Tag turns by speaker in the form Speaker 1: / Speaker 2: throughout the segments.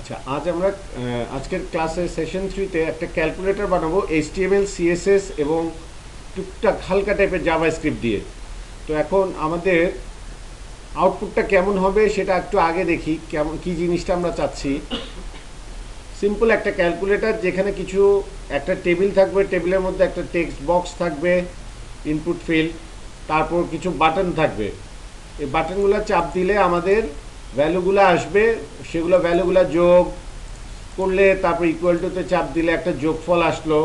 Speaker 1: আচ্ছা, আজ আমরা আজকের ক্লাসে সেশন 3-তে একটা ক্যালকুলেটর বানাবো HTML CSS এবং টুকটাক হালকা টাইপের জাভাস্ক্রিপ্ট দিয়ে। তো এখন আমাদের আউটপুটটা কেমন হবে সেটা একটু আগে দেখি, কেমন কী জিনিসটা আমরা চাচ্ছি। সিম্পল একটা ক্যালকুলেটর যেখানে কিছু একটা টেবিল থাকবে, টেবিলের মধ্যে একটা টেক্সট বক্স থাকবে, ইনপুট ফিল্ড, তারপর কিছু বাটন থাকবে। এই বাটনগুলো চাপ দিলে আমাদের ভ্যালুগুলো আসবে, সেগুলো ভ্যালুগুলো যোগ করলে তারপর ইকুয়াল টুতে চাপ দিলে একটা যোগফল আসলো,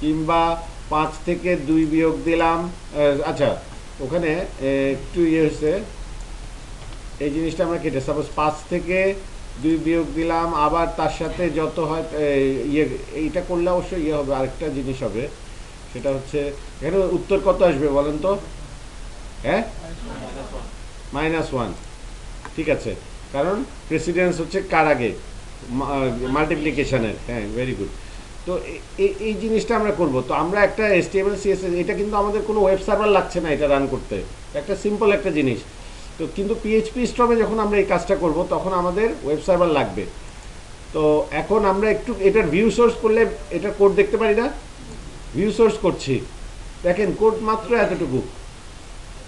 Speaker 1: কিংবা 5 থেকে 2 বিয়োগ দিলাম। আচ্ছা, ওখানে একটু ইয়ে হয়েছে, এই জিনিসটা আমরা কেটে সাপোজ 5 থেকে 2 বিয়োগ দিলাম, আবার তার সাথে যত হয় ইয়ে এইটা করলে অবশ্যই ইয়ে হবে, আরেকটা জিনিস হবে, সেটা হচ্ছে এখানে উত্তর কত আসবে বলেন তো? হ্যাঁ, -1। ঠিক আছে, কারণ প্রেসিডেন্স হচ্ছে কার আগে, মাল্টিপ্লিকেশনের। হ্যাঁ, ভেরি গুড। তো এই জিনিসটা আমরা করব। তো আমরা একটা HTML CSS, এটা কিন্তু আমাদের কোনো ওয়েব সার্ভার লাগছে না এটা রান করতে, একটা সিম্পল একটা জিনিস। তো কিন্তু PHP স্ট্রমে যখন আমরা এই কাজটা করব তখন আমাদের ওয়েব সার্ভার লাগবে। তো এখন আমরা একটু এটার ভিউ সোর্স করলে এটা কোড দেখতে পারি না? ভিউ সোর্স করছি, দেখেন কোড মাত্র এতটুকু,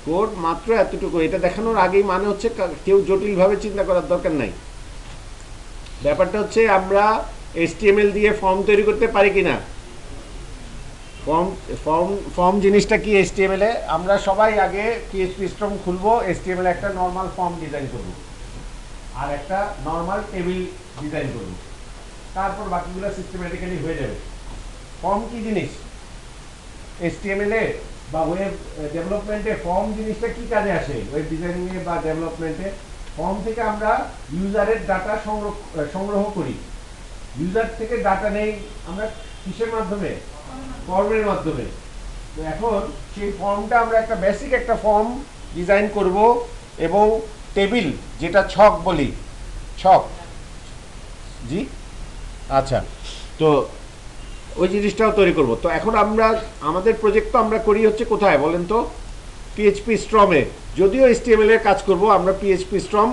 Speaker 1: কোড মাত্র এতটুকু। এটা দেখানোর আগেই মানে হচ্ছে কেউ জটিলভাবে চিন্তা করার দরকার নাই। ব্যাপারটা হচ্ছে আমরা HTML দিয়ে ফর্ম তৈরি করতে পারি কি না। ফর্ম ফর্ম ফর্ম জিনিসটা কি HTML এ? আমরা সবাই আগে PHP স্ট্রম খুলবো, HTML একটা নর্মাল ফর্ম ডিজাইন করব আর একটা নর্মাল টেবিল ডিজাইন করব, তারপর বাকিগুলো সিস্টেম্যাটিক্যালি হয়ে যাবে। ফর্ম কি জিনিস? HTML এ বা ওয়েব ডেভেলপমেন্টে ফর্ম জিনিসটা কি কাজে আসে? ওয়েব ডিজাইনিংয়ে বা ডেভেলপমেন্টে ফর্ম থেকে আমরা ইউজারের ডাটা সংগ্রহ করি। ইউজার থেকে ডাটা নেই আমরা কিসের মাধ্যমে? ফর্মের মাধ্যমে। তো এখন সেই ফর্মটা আমরা একটা বেসিক একটা ফর্ম ডিজাইন করব এবং টেবিল, যেটা ছক বলি, ছক, জি আচ্ছা, তো ওই জিনিসটাও তৈরি করব। তো এখন আমরা আমাদের প্রজেক্ট তো আমরা করি হচ্ছে কোথায় বলেন তো? PHP স্ট্রমে। যদিও HTML এর কাজ করব, আমরা PHP স্ট্রম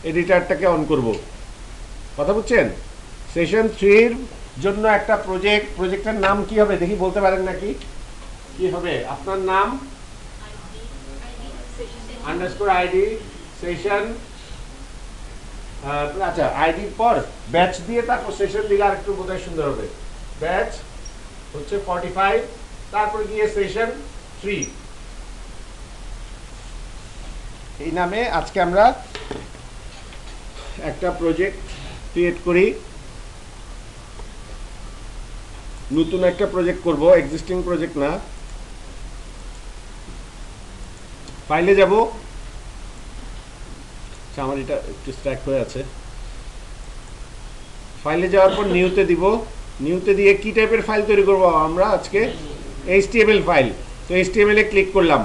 Speaker 1: এডিটরটাকে অন করব। কথা বুঝছেন? সেশন 3-র জন্য একটা প্রজেক্টের নাম কি হবে দেখি, বলতে পারেন নাকি? কি হবে আপনার নাম? _ID session. আচ্ছা, আইডির পর ব্যাচ দিয়ে তারপর সেশন দিলে আর একটু বোধহয় সুন্দর হবে। ব্যাচ হচ্ছে 45, তারপর গিয়ে সেশন 3। এই নামে আজকে আমরা একটা প্রজেক্ট ক্রিয়েট করি। নতুন একটা প্রজেক্ট করব, এক্সিস্টিং প্রজেক্ট না। ফাইলে যাব, আমার এটা একটু স্ট্যাক হয়ে আছে। ফাইলে যাওয়ার পর নিউতে দিব। নিউতে দিয়ে কি টাইপের ফাইল তৈরি করব আমরা আজকে? HTML file. তো HTML এ ক্লিক করলাম।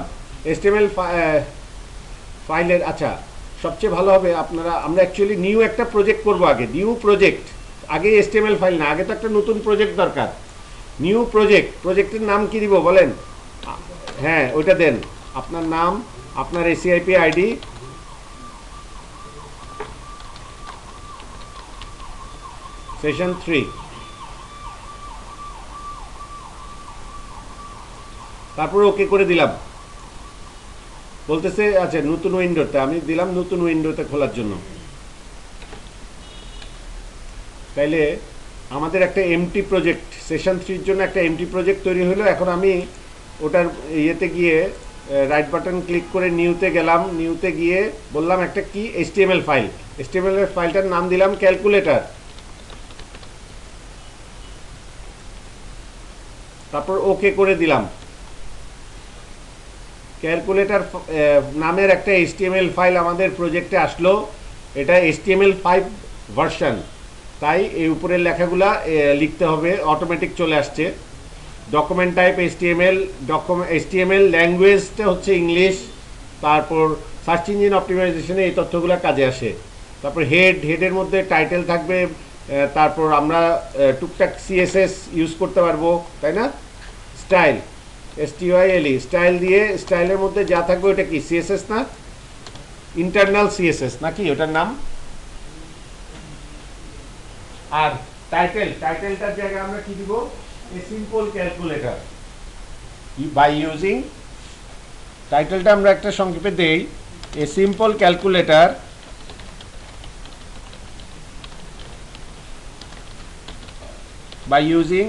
Speaker 1: HTML ফাইলের, আচ্ছা সবচেয়ে ভালো হবে আমরা অ্যাকচুয়ালি নিউ একটা প্রজেক্ট করব আগে। নিউ প্রজেক্ট, আগে HTML ফাইল না, আগে তো একটা নতুন প্রজেক্ট দরকার। নিউ প্রজেক্টের নাম কি দিব বলেন? হ্যাঁ, ওইটা দেন। আপনার নাম, আপনার ACIP ID, সেশন 3, তারপর ওকে করে দিলাম। বলতেছে আচ্ছা নতুন উইন্ডোতে, আমি দিলাম নতুন উইন্ডোতে খোলার জন্য। তাইলে আমাদের একটা এমটি প্রজেক্ট, সেশন 3-র জন্য একটা এমটি প্রজেক্ট তৈরি হলো। এখন আমি ওটার ইয়েতে গিয়ে রাইট বাটন ক্লিক করে নিউতে গেলাম। নিউতে গিয়ে বললাম একটা কি HTML ফাইল। HTML এর ফাইলটার নাম দিলাম ক্যালকুলেটর। তারপর ওকে করে দিলাম। ক্যালকুলেটর নামের একটা HTML ফাইল আমাদের প্রজেক্টে আসলো। এটা HTML5 ভার্সন, তাই এই উপরের লেখাগুলা লিখতে হবে, অটোমেটিক চলে আসছে। ডকুমেন্ট টাইপ HTML, ল্যাঙ্গুয়েজটা হচ্ছে ইংলিশ। তারপর সার্চ ইঞ্জিন অপটিমাইজেশনে এই তথ্যগুলো কাজে আসে। তারপর হেডের মধ্যে টাইটেল থাকবে। তারপর আমরা টুকটাক CSS ইউজ করতে পারবো, তাই না? স্টাইল, STYLE, স্টাইল দিয়ে, স্টাইলের মধ্যে যা থাকবে ওটা কি CSS না? ইন্টারনাল CSS নাকি ওটার নাম? আর টাইটেলটার জায়গায় আমরা কি দিব, a simple calculator by using, টাইটেলটা আমরা একটা সংক্ষেপে দেই, a simple calculator by using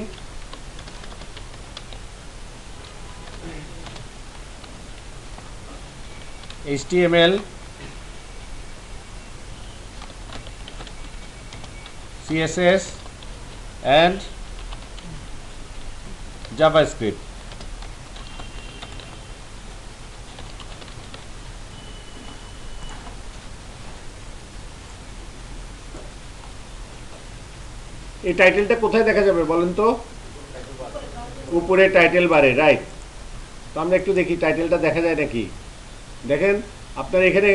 Speaker 1: HTML, CSS and JavaScript. এই টাইটেলটা কোথায় দেখা যাবে বলেন তো? উপরে টাইটেল বারে, রাইট। তো আমরা একটু দেখি টাইটেলটা দেখা যায় নাকি। দেখেন আপনার এখানে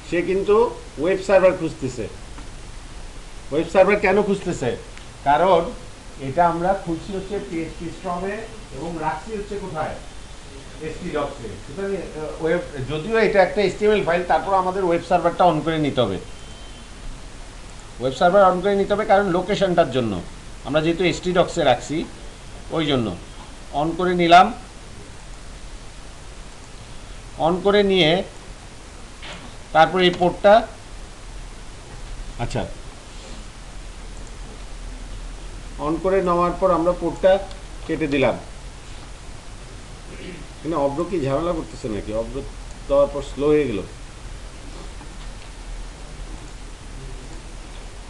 Speaker 1: সে কিন্তু ওয়েব সার্ভার খুঁজতেছে। ওয়েব সার্ভার কেন খুঁজতেছে? কারণ এটা আমরা খুঁজছি হচ্ছে পিএইচপি স্ট্রমে এবং রাখছি হচ্ছে কোথায়, htdocs-এ। সুতরাং ওয়েব, যদিও এটা একটা HTML ফাইল, তারপর আমাদের ওয়েব সার্ভারটা অন করে নিতে হবে। ওয়েব সার্ভার অন করে নিতে হবে কারণ লোকেশনটার জন্য, আমরা যেহেতু htdocs-এ রাখছি ওই জন্য অন করে নিলাম। অন করে নিয়ে তারপর এই পোর্টটা, আচ্ছা অন করে নেওয়ার পর আমরা পোর্টটা কেটে দিলাম। এখানে অব্র কি ঝামেলা করতেছে নাকি? অব্র দেওয়ার পর স্লো হয়ে গেল।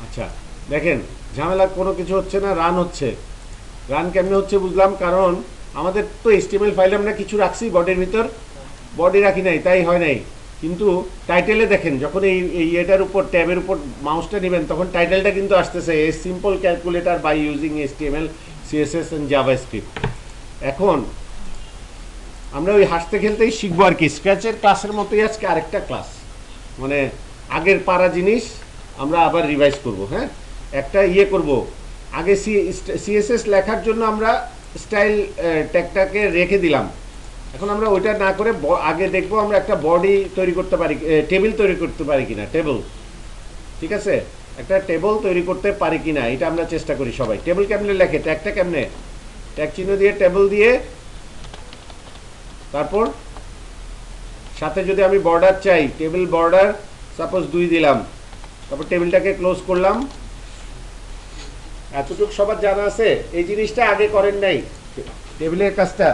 Speaker 1: আচ্ছা দেখেন ঝামেলা কোনো কিছু হচ্ছে না, রান হচ্ছে। রান কেমনে হচ্ছে বুঝলাম, কারণ আমাদের তো HTML ফাইলে আমরা কিছু রাখছি বডির ভিতর, বডি রাখি নাই, তাই হয় নাই। কিন্তু টাইটেলে দেখেন যখন এই এটার উপর ট্যাবের উপর মাউসটা নেবেন তখন টাইটেলটা কিন্তু আসতেছে, a simple calculator by using HTML, CSS and JavaScript. এখন আমরা ওই হাসতে খেলতেই শিখবো আর কি, স্ক্র্যাচের ক্লাসের মতোই আজকে আরেকটা ক্লাস, মানে আগের পারা জিনিস আমরা আবার রিভাইজ করব। হ্যাঁ, একটা করব, আগে CSS লেখার জন্য আমরা স্টাইল ট্যাগটাকে রেখে দিলাম। এখন আমরা ওইটা না করে আগে দেখবো আমরা একটা বডি তৈরি করতে পারি, টেবিল তৈরি করতে পারি কিনা। টেবিল, ঠিক আছে, একটা টেবিল তৈরি করতে পারি কিনা এটা আমরা চেষ্টা করি সবাই। টেবিল কেমনে লেখে, ট্যাগটা কেমনে, ট্যাগ চিহ্ন দিয়ে টেবিল দিয়ে, তারপর সাথে যদি আমি বর্ডার চাই, টেবিল বর্ডার সাপোজ 2 দিলাম, তারপর টেবিলটাকে ক্লোজ করলাম। এতটুকু সবার জানা আছে? এই জিনিসটা আগে করেন নাই টেবিলের কাজটা।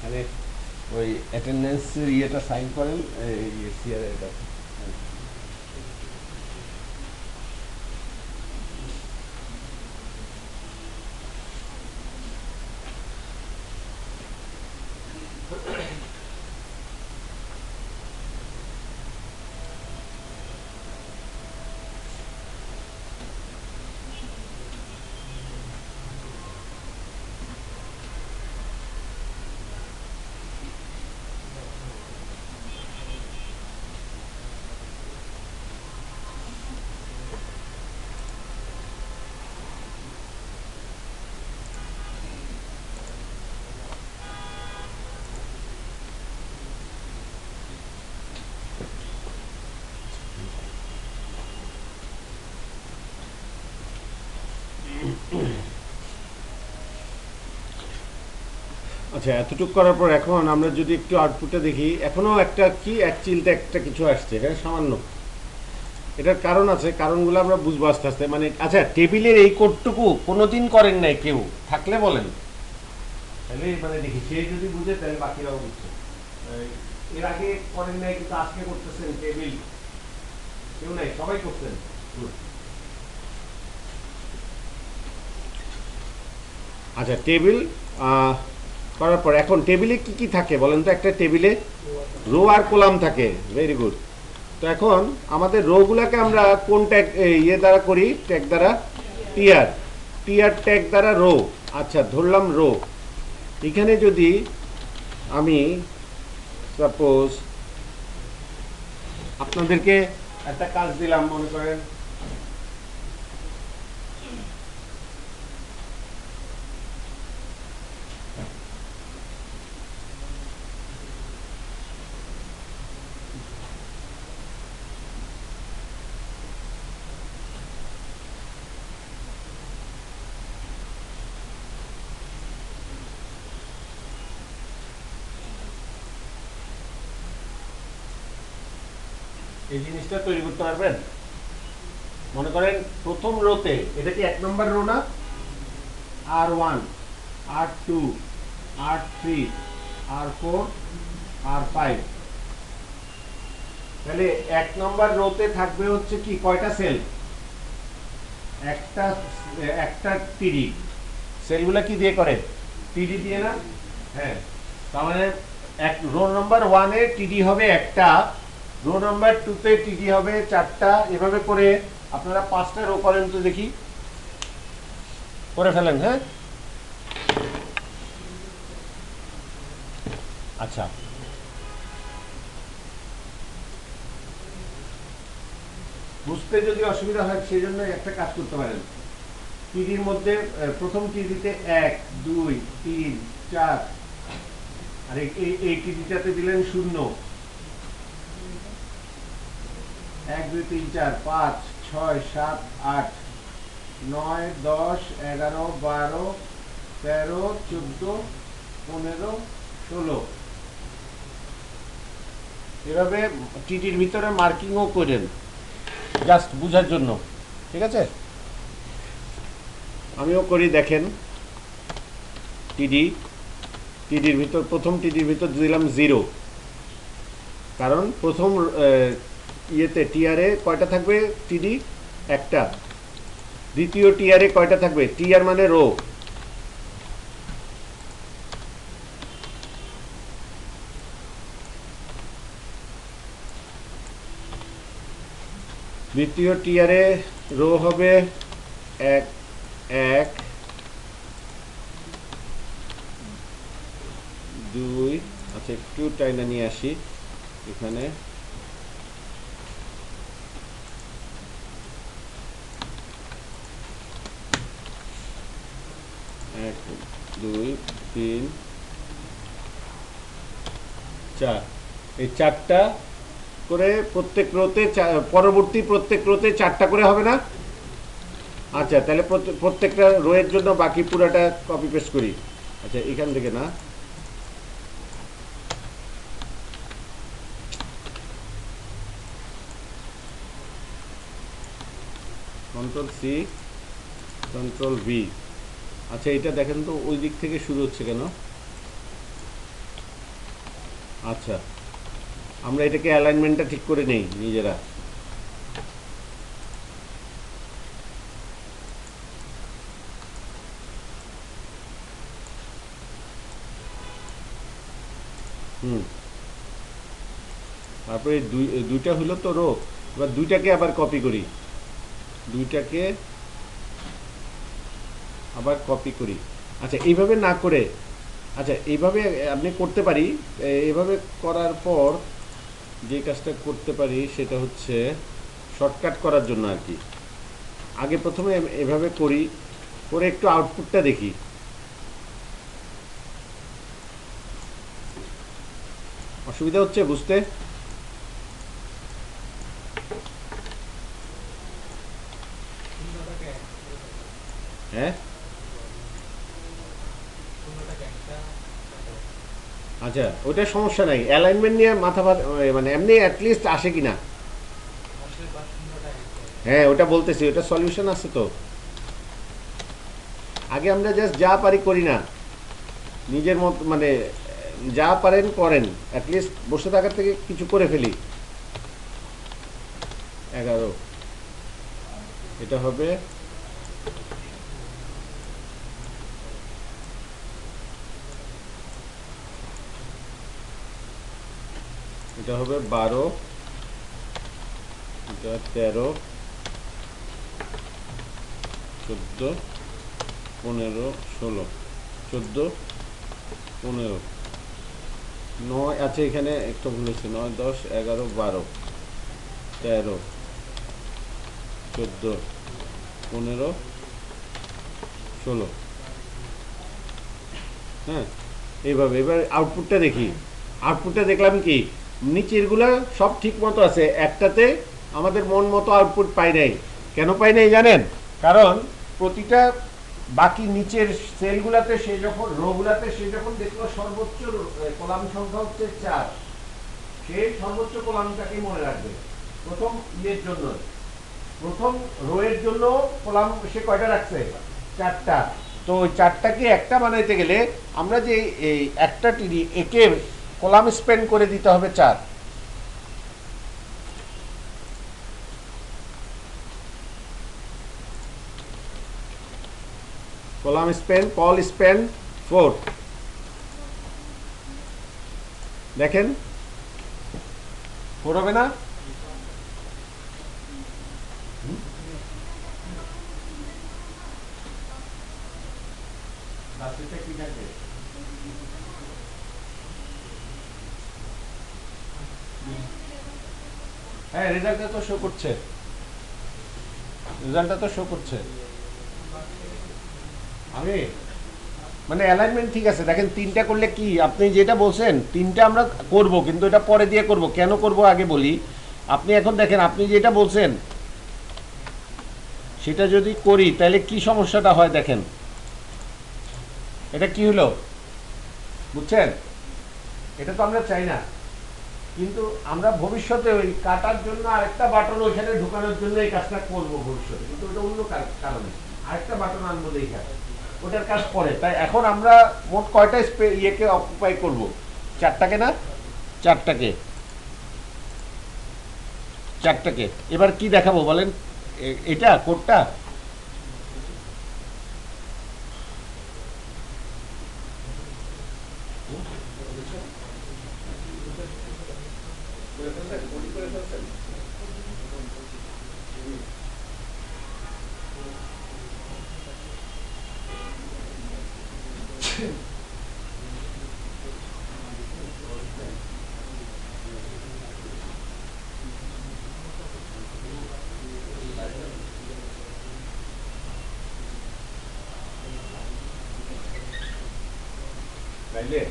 Speaker 1: মানে ওই অ্যাটেন্ডেন্সের ইয়েটা সাইন করেন সিআর এটা। আচ্ছা, এতটুকু করার পর এখন আমরা যদি একটু আউটপুটটা দেখি, এখনো একটা কি এক চিলতে একটা কিছু আসছে, হ্যাঁ সামান্য। এটার কারণ আছে, কারণগুলো আমরা বুঝবো আস্তে আস্তে। মানে আচ্ছা, টেবিলের এই কোডটুকু কোনোদিন করেন নাই কেউ, থাকলে বলেন, তাহলে মানে দেখি সে যদি বুঝে তাহলে বাকিরাও বুঝছে। এর আগে করেন নাই কিন্তু আজকে করতেছেন টেবিল, কেউ নাই, সবাই করছেন। আচ্ছা, টেবিল করার পর এখন টেবিলে কি কি থাকে বলেন তো? একটা টেবিলে রো আর কলাম থাকে, ভেরি গুড। তো এখন আমাদের রোগুলাকে আমরা কোন ট্যাগ ইয়ে দ্বারা করি? ট্যাগ দ্বারা, টিআর, টিআর ট্যাগ দ্বারা রো। আচ্ছা, ধরলাম রো। এখানে যদি আমি সাপোজ আপনাদেরকে একটা কাজ দিলাম, মনে করেন এই জিনিসটা তৈরি করতে পারবেন। মনে করেন প্রথম রোতে, এটা কি 1 নম্বর রো না? R1, R2, R3, R4, R5। তাহলে 1 নম্বর রোতে থাকবে হচ্ছে কি কয়টা সেল? একটা, একটা টিডি। সেলগুলা কি দিয়ে করে? টিডি দিয়ে না? হ্যাঁ, তার মানে এক রো নাম্বার 1 এ টিডি হবে একটা, রো নাম্বার 2 তে টিডি হবে 4টা। এভাবে করে আপনারা 5টা রো করেন তো দেখি, করে ফেলেন। হ্যাঁ, আচ্ছা, বুঝতে যদি অসুবিধা হয় সেই জন্য একটা কাজ করতে পারেন। টিডির মধ্যে প্রথম টিডিতে 1, 2, 3, 4, আর এই টিডিটাতে দিলেন 0। 1, 2, 3, 4, 5, 6, 7, 8, 9, 10, 11, 12, 13, 14, 15, 16। এভাবে টিটির ভিতরে মার্কিংও করেন, জাস্ট বুঝার জন্য, ঠিক আছে? আমিও করি, দেখেন টিডি, টিডির ভিতর প্রথম টিডির ভিতর দিলাম 0, কারণ প্রথম ইয়েতে টিআরে কয়টা থাকবে টিডি, একটা। দ্বিতীয় টিআরে কয়টা থাকবে, টিআর মানে রো, দ্বিতীয় টিআরে রো হবে 1 1 2, আচ্ছা একটু টাইনা নিয়ে আসি এখানে, 1 2 3 4, এই 4টা করে প্রত্যেক রোতে, পরবর্তী প্রত্যেক রোতে 4টা করে হবে না? আচ্ছা, তাহলে প্রত্যেকটা রোয়ের জন্য বাকি পুরাটা কপি পেস্ট করি। আচ্ছা, এখান থেকে না, কন্ট্রোল সি, কন্ট্রোল ভি। আচ্ছা, এটা দেখেন তো ওই দিক থেকে শুরু হচ্ছে কেন? আচ্ছা, আমরা এটাকে অ্যালাইনমেন্টটা ঠিক করে নেই নিজেরা। তারপরে দুইটা হলো তো রো, এবার দুইটাকে আবার কপি করি, দুইটাকে আবার কপি করি। আচ্ছা, এইভাবে না করে, আচ্ছা এইভাবে আপনি করতে পারি। এইভাবে করার পর যে কাজটা করতে পারি সেটা হচ্ছে শর্টকাট করার জন্য আর কি। আগে প্রথমে এভাবে করি, করে একটু আউটপুটটা দেখি। অসুবিধা হচ্ছে বুঝতে? হ্যাঁ, আচ্ছা ওটা সমস্যা নাই, অ্যালাইনমেন্ট নিয়ে মাথা মানে এমনি অ্যাটলিস্ট আসে কিনা। হ্যাঁ, ওটা বলতেছি, ওটা সলিউশন আছে তো। আগে আমরা জাস্ট যা পারি করি না, নিজের মত মানে যা পারেন করেন, অ্যাটলিস্ট বসে থাকার থেকে কিছু করে ফেলি। 11, এটা হবে এটা হবে 12, এটা 13, 14, 15, 16, 14, 15, 9, আচ্ছা এখানে একটা ভুল হচ্ছে, 9 10 11 12 13 14 15 16। হ্যাঁ, এইভাবে এবার আউটপুটটা দেখি। আউটপুটটা দেখলাম কি, নিচেরগুলা সব ঠিক মতো আছে, একটাতে আমাদের মন মতো আউটপুট পাই নাই। কেন পাই নাই জানেন? কারণ প্রতিটা বাকি নিচের সেলগুলাতে সে যখন, রোগুলাতে সে যখন দেখলো সর্বোচ্চ কলাম সংখ্যা হচ্ছে 4, সে সর্বোচ্চ কলামটাকে মনে রাখবে প্রথম ইয়ের জন্য। প্রথম রোয়ের জন্য কলাম সে কয়টা রাখছে? 4টা। তো ওই 4টাকে একটা বানাইতে গেলে আমরা যে এই একটা টিডি একে কলাম স্পেন্ড করে দিতে হবে 4। Column Spain, call Spain 4। দেখেন 4 হবে না? হ্যাঁ, রেজাল্টটা তো শো করছে, রেজাল্টটা তো শো করছে। আমি মানে অ্যালাইনমেন্ট ঠিক আছে, দেখেন 3টা করলে কি, আপনি যেটা বলছেন 3টা আমরা করব, কিন্তু এটা পরে দিয়ে করব। কেন করব আগে বলি। আপনি এখন দেখেন, আপনি যেটা বলছেন সেটা যদি করি তাহলে কি সমস্যাটা হয় দেখেন। এটা কি হলো বুঝছেন? এটা তো আমরা চাই না, কিন্তু আমরা ভবিষ্যতে ওই কাটার জন্য আরেকটা বাটন ওইখানে ঢোকানোর জন্য এই কাজটা করবো ভবিষ্যতে, কিন্তু ওটা অন্য কারণে। আরেকটা বাটন আনবো দেখা, ওটার কাজ পরে। তাই এখন আমরা মোট কয়টা ইয়েকে অকুপাই করব? চারটাকে না? চারটাকে, চারটাকে। এবার কি দেখাবো বলেন? এটা কোডটা তাইলে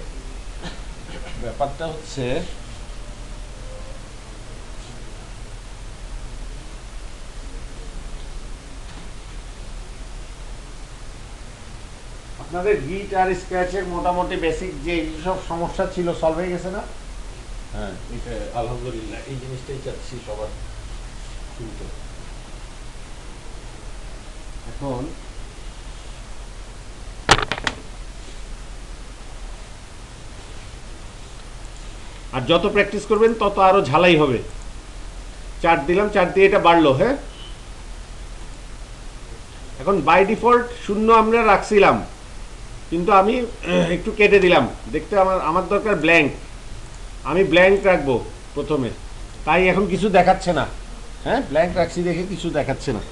Speaker 1: ব্যাপারটা হচ্ছে আপনাদের গিট আর স্ক্র্যাচের মোটামুটি বেসিক যে সব সমস্যা ছিল সলভ হয়ে গেছে না? হ্যাঁ, এটা আলহামদুলিল্লাহ, এই জিনিসটাই চাচ্ছি সবার শুনতে। এখন আর যত প্র্যাকটিস করবেন তত আরো ঝালাই হবে। 4 দিলাম, 4 দিয়ে এটা বাড়লো। হ্যাঁ, এখন বাই ডিফল্ট 0 আমরা রাখছিলাম, কিন্তু আমি একটু কেটে দিলাম। দেখতে আমার দরকার ব্ল্যাঙ্ক, আমি ব্ল্যাঙ্ক রাখবো প্রথমে, তাই এখন কিছু দেখাচ্ছে না। হ্যাঁ, ব্ল্যাঙ্ক রাখছি দেখে কিছু দেখাচ্ছে না।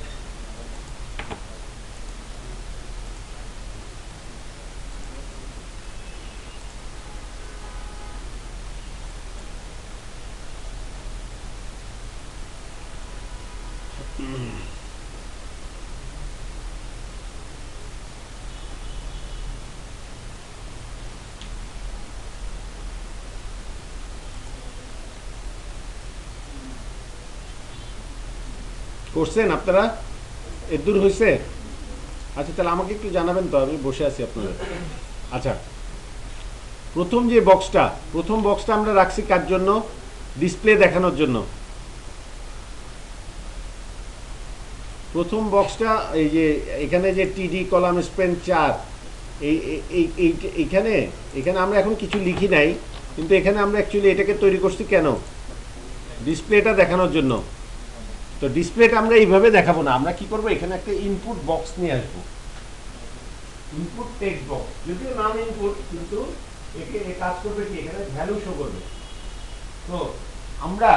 Speaker 1: করছেন আপনারা? এর দূর হয়েছে? আচ্ছা, তাহলে আমাকে একটু জানাবেন তো, আমি বসে আছি আপনাদের। আচ্ছা, প্রথম বক্সটা আমরা রাখছি কার জন্য? ডিসপ্লে দেখানোর জন্য। প্রথম বক্সটা এই যে এখানে যে টিডি কলাম স্পেন 4, এইখানে আমরা এখন কিছু লিখি নাই, কিন্তু এখানে আমরা অ্যাকচুয়ালি এটাকে তৈরি করছি কেন? ডিসপ্লেটা দেখানোর জন্য। তো ডিসপ্লেটা আমরা এইভাবে দেখাবো না, আমরা কি করব, এখানে একটা ইনপুট বক্স নিয়ে আসবো, ইনপুট টেক্সট বক্স। যদিও নাম ইনপুট, কিন্তু একে কাজ করবে কি, এখানে ভ্যালু শো করবে। তো আমরা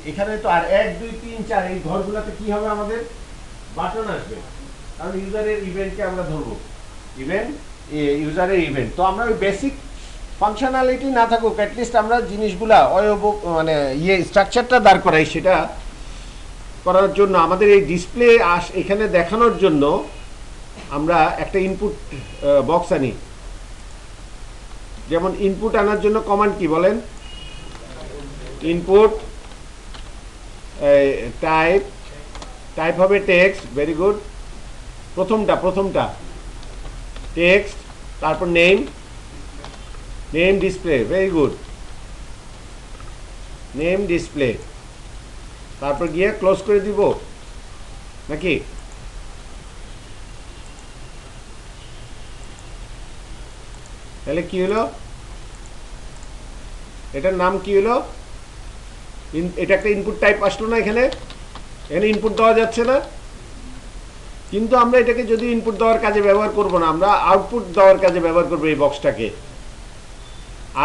Speaker 1: এখানে তো আর 1 2 3 4 এই ঘরগুলোতে কি হবে, আমাদের বাটন আসবে, কারণ ইউজারের ইভেন্টকে আমরা ধরবো, ইউজারের ইভেন্ট। তো আমরা ওই বেসিক ফাংশনালিটি না থাকুক, অ্যাটলিস্ট আমরা জিনিসগুলা মানে স্ট্রাকচারটা দাঁড় করাই। সেটা করার জন্য আমাদের এই ডিসপ্লে এখানে দেখানোর জন্য আমরা একটা ইনপুট বক্স আনি। যেমন ইনপুট আনার জন্য কমান্ড কি বলেন? ইনপুট টাইপ হবে টেক্সট। Very good. প্রথমটা টেক্সট, তারপর name display. Very good, name display. তারপর গিয়ে ক্লোজ করে দিব নাকি? তাহলে কি হলো, এটার নাম কি হলো? এটা একটা ইনপুট টাইপ আসলো না? এখানে ইনপুট দেওয়া যাচ্ছে না, কিন্তু আমরা এটাকে যদি ইনপুট দেওয়ার কাজে ব্যবহার করব না, আমরা আউটপুট দেওয়ার কাজে ব্যবহার করবো এই বক্সটাকে।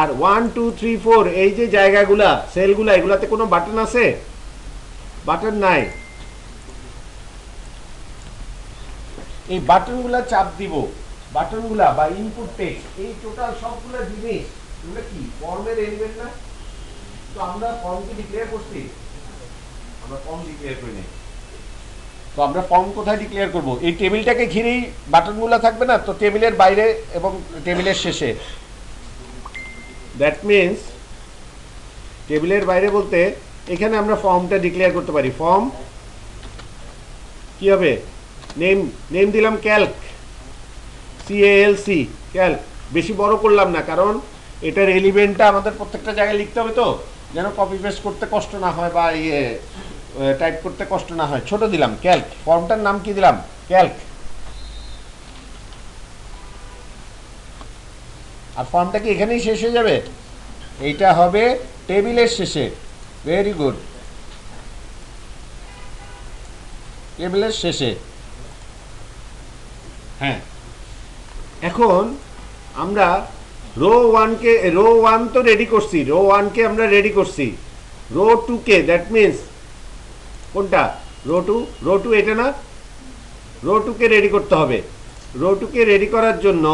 Speaker 1: আর 1 2 3 4 এই যে জায়গাগুলা, সেলগুলা, এগুলাতে কোনো বাটন আছে? বাটন নাই। এই বাটনগুলা চাপ দিব, বাটনগুলা বা ইনপুট টেক্সট, এই টোটাল সবগুলা জিনিস এগুলো কি ফর্মের এলিমেন্ট না? তো আমরা ফর্মকে ডিক্লেয়ার করছি, আমরা ফর্ম ডিক্লেয়ার করি নাই। তো আমরা ফর্ম কোথায় ডিক্লেয়ার করব? এই টেবিলটাকে ঘিরেই বাটনগুলো থাকবে না? তো টেবিলের বাইরে এবং টেবিলের শেষে। দ্যাট মিনস টেবিলের বাইরে বলতে এখানে আমরা ফর্মটা ডিক্লেয়ার করতে পারি। ফর্ম কি হবে? নেম দিলাম ক্যালক, CALC, ক্যালক। বেশি বড় করলাম না, কারণ এটার এলিমেন্টটা আমাদের প্রত্যেকটা জায়গায় লিখতে হবে, তো যেন কপি পেস্ট করতে কষ্ট না হয় বা টাইপ করতে কষ্ট না হয়। ছোট দিলাম ক্যালক। ফর্মটার নাম কি দিলাম? ক্যালক। আর ফর্মটা কি এখানেই শেষ হয়ে যাবে? এইটা হবে টেবিলের শেষে। ভেরি গুড, টেবিলের শেষে। হ্যাঁ, এখন আমরা রো ওয়ান তো রেডি করছি, রো ওয়ানকে আমরা রেডি করছি। রো টুকে, দ্যাট মিনস কোনটা? রো টু এটা না? রো টুকে রেডি করতে হবে। রো টুকে রেডি করার জন্য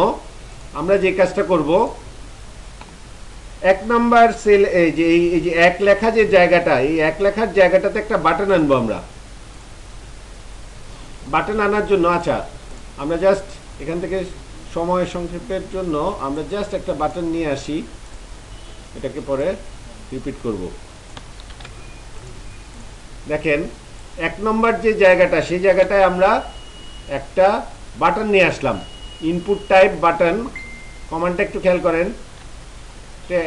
Speaker 1: আমরা যে কাজটা করব, 1 নাম্বার সেল, এই যে 1 লেখা যে জায়গাটা, এই 1 লেখার জায়গাটাতে একটা বাটন আনবো আমরা। বাটন আনার জন্য, আচ্ছা আমরা জাস্ট এখান থেকে সময় সংক্ষেপের জন্য আমরা জাস্ট একটা বাটন নিয়ে আসি, এটাকে পরে রিপিট করব। দেখেন 1 নম্বর যে জায়গাটা, সেই জায়গাটায় আমরা একটা বাটন নিয়ে আসলাম, ইনপুট টাইপ বাটন। কমান্ডটা একটু খেয়াল করেন,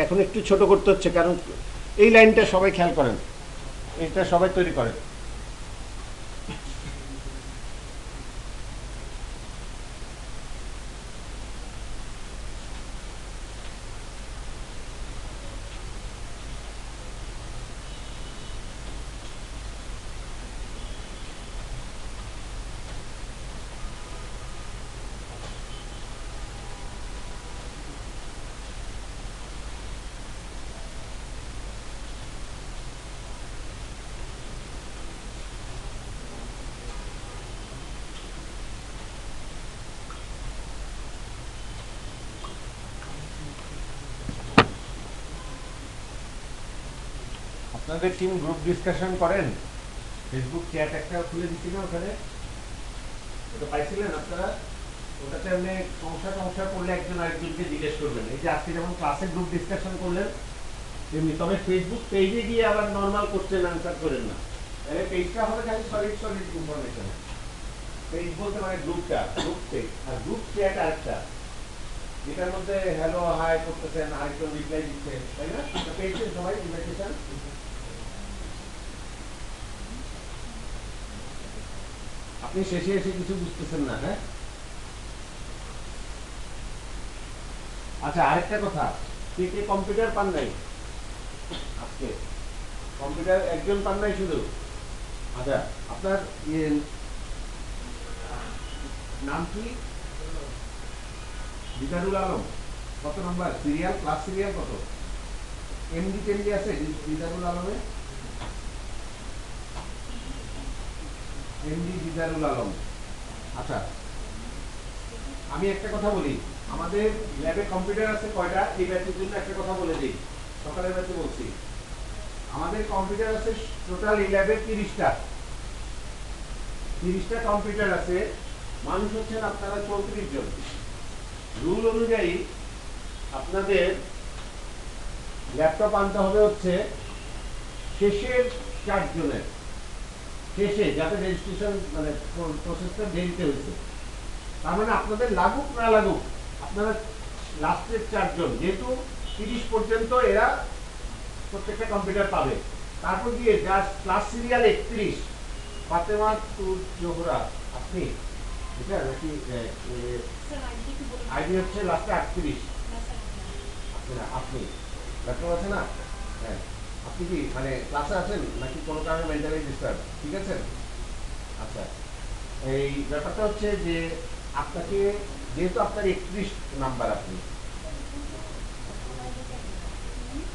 Speaker 1: এখন একটু ছোট করতে হচ্ছে কারণ এই লাইনটা সবাই খেয়াল করেন, এটা সবাই তৈরি করেন। আপনাদের টিম গ্রুপ ডিসকাশন করেন? ফেসবুক চ্যাট একটা খুলে দিচ্ছি না ওখানে, ওটা পাইছিলেন আপনারা? ওটাতে আপনি সমস্যা করলে একজন আরেকজনকে জিজ্ঞেস করবেন। এই যে আজকে যেমন ক্লাসে গ্রুপ ডিসকাশন করলেন তেমনি, তবে ফেসবুক পেজে গিয়ে আবার নর্মাল কোশ্চেন আনসার করেন না। তাহলে পেজটা হবে খালি সলিড ইনফরমেশন। পেজ বলতে মানে গ্রুপটা, গ্রুপ পেজ। আর গ্রুপ চ্যাট আরেকটা, যেটার মধ্যে হ্যালো হাই করতেছেন, আরেকজন রিপ্লাই দিচ্ছে, তাই না? পেজে সবাই ইনভাইটেশন। আপনি শেষে এসে কিছু বুঝতেছেন না, হ্যাঁ? আচ্ছা, আরেকটা কথা, কে কে কম্পিউটার পান নাই আজকে? কম্পিউটার একজন পান নাই শুধু? আচ্ছা, আপনার নাম কি? দিদারুল আলম। কত নম্বর সিরিয়াল, ক্লাস সিরিয়াল কত? এমডি টেমডি আছে দিদারুল আলমে? এমডি দিদারুল আলম। আচ্ছা, আমি একটা কথা বলি, আমাদের ল্যাবে কম্পিউটার আছে কয়টা? এই ব্যাচের জন্য একটা কথা বলে দিই, সকালের ব্যাচে বলছি, আমাদের কম্পিউটার আছে টোটাল এই ল্যাবে 30টা। 30টা কম্পিউটার আছে, মানুষ হচ্ছেন আপনারা 34 জন। রুল অনুযায়ী আপনাদের ল্যাপটপ আনতে হবে হচ্ছে শেষের 4 জনের, শেষে যাতে রেজিস্ট্রেশন মানে প্রসেসটা দেরিতে হয়েছে। তার মানে আপনাদের লাগুক না লাগুক, আপনারা লাস্টের 4 জন, যেহেতু 30 পর্যন্ত এরা প্রত্যেকটা কম্পিউটার পাবে। তারপর গিয়ে যার ক্লাস সিরিয়াল 31, ফাতেমা তুর জোহরা, আপনি এটা নাকি আইডি হচ্ছে লাস্টে 38? আপনি ল্যাপটপ আছে না? হ্যাঁ, আপনি কি মানে ক্লাসে আছেন নাকি কোনো কারণে মেন্টালি ডিস্টার্ব? ঠিক আছে, আচ্ছা। এই ব্যাপারটা হচ্ছে যে আপনাকে, যেহেতু আপনার 31 নাম্বার, আপনি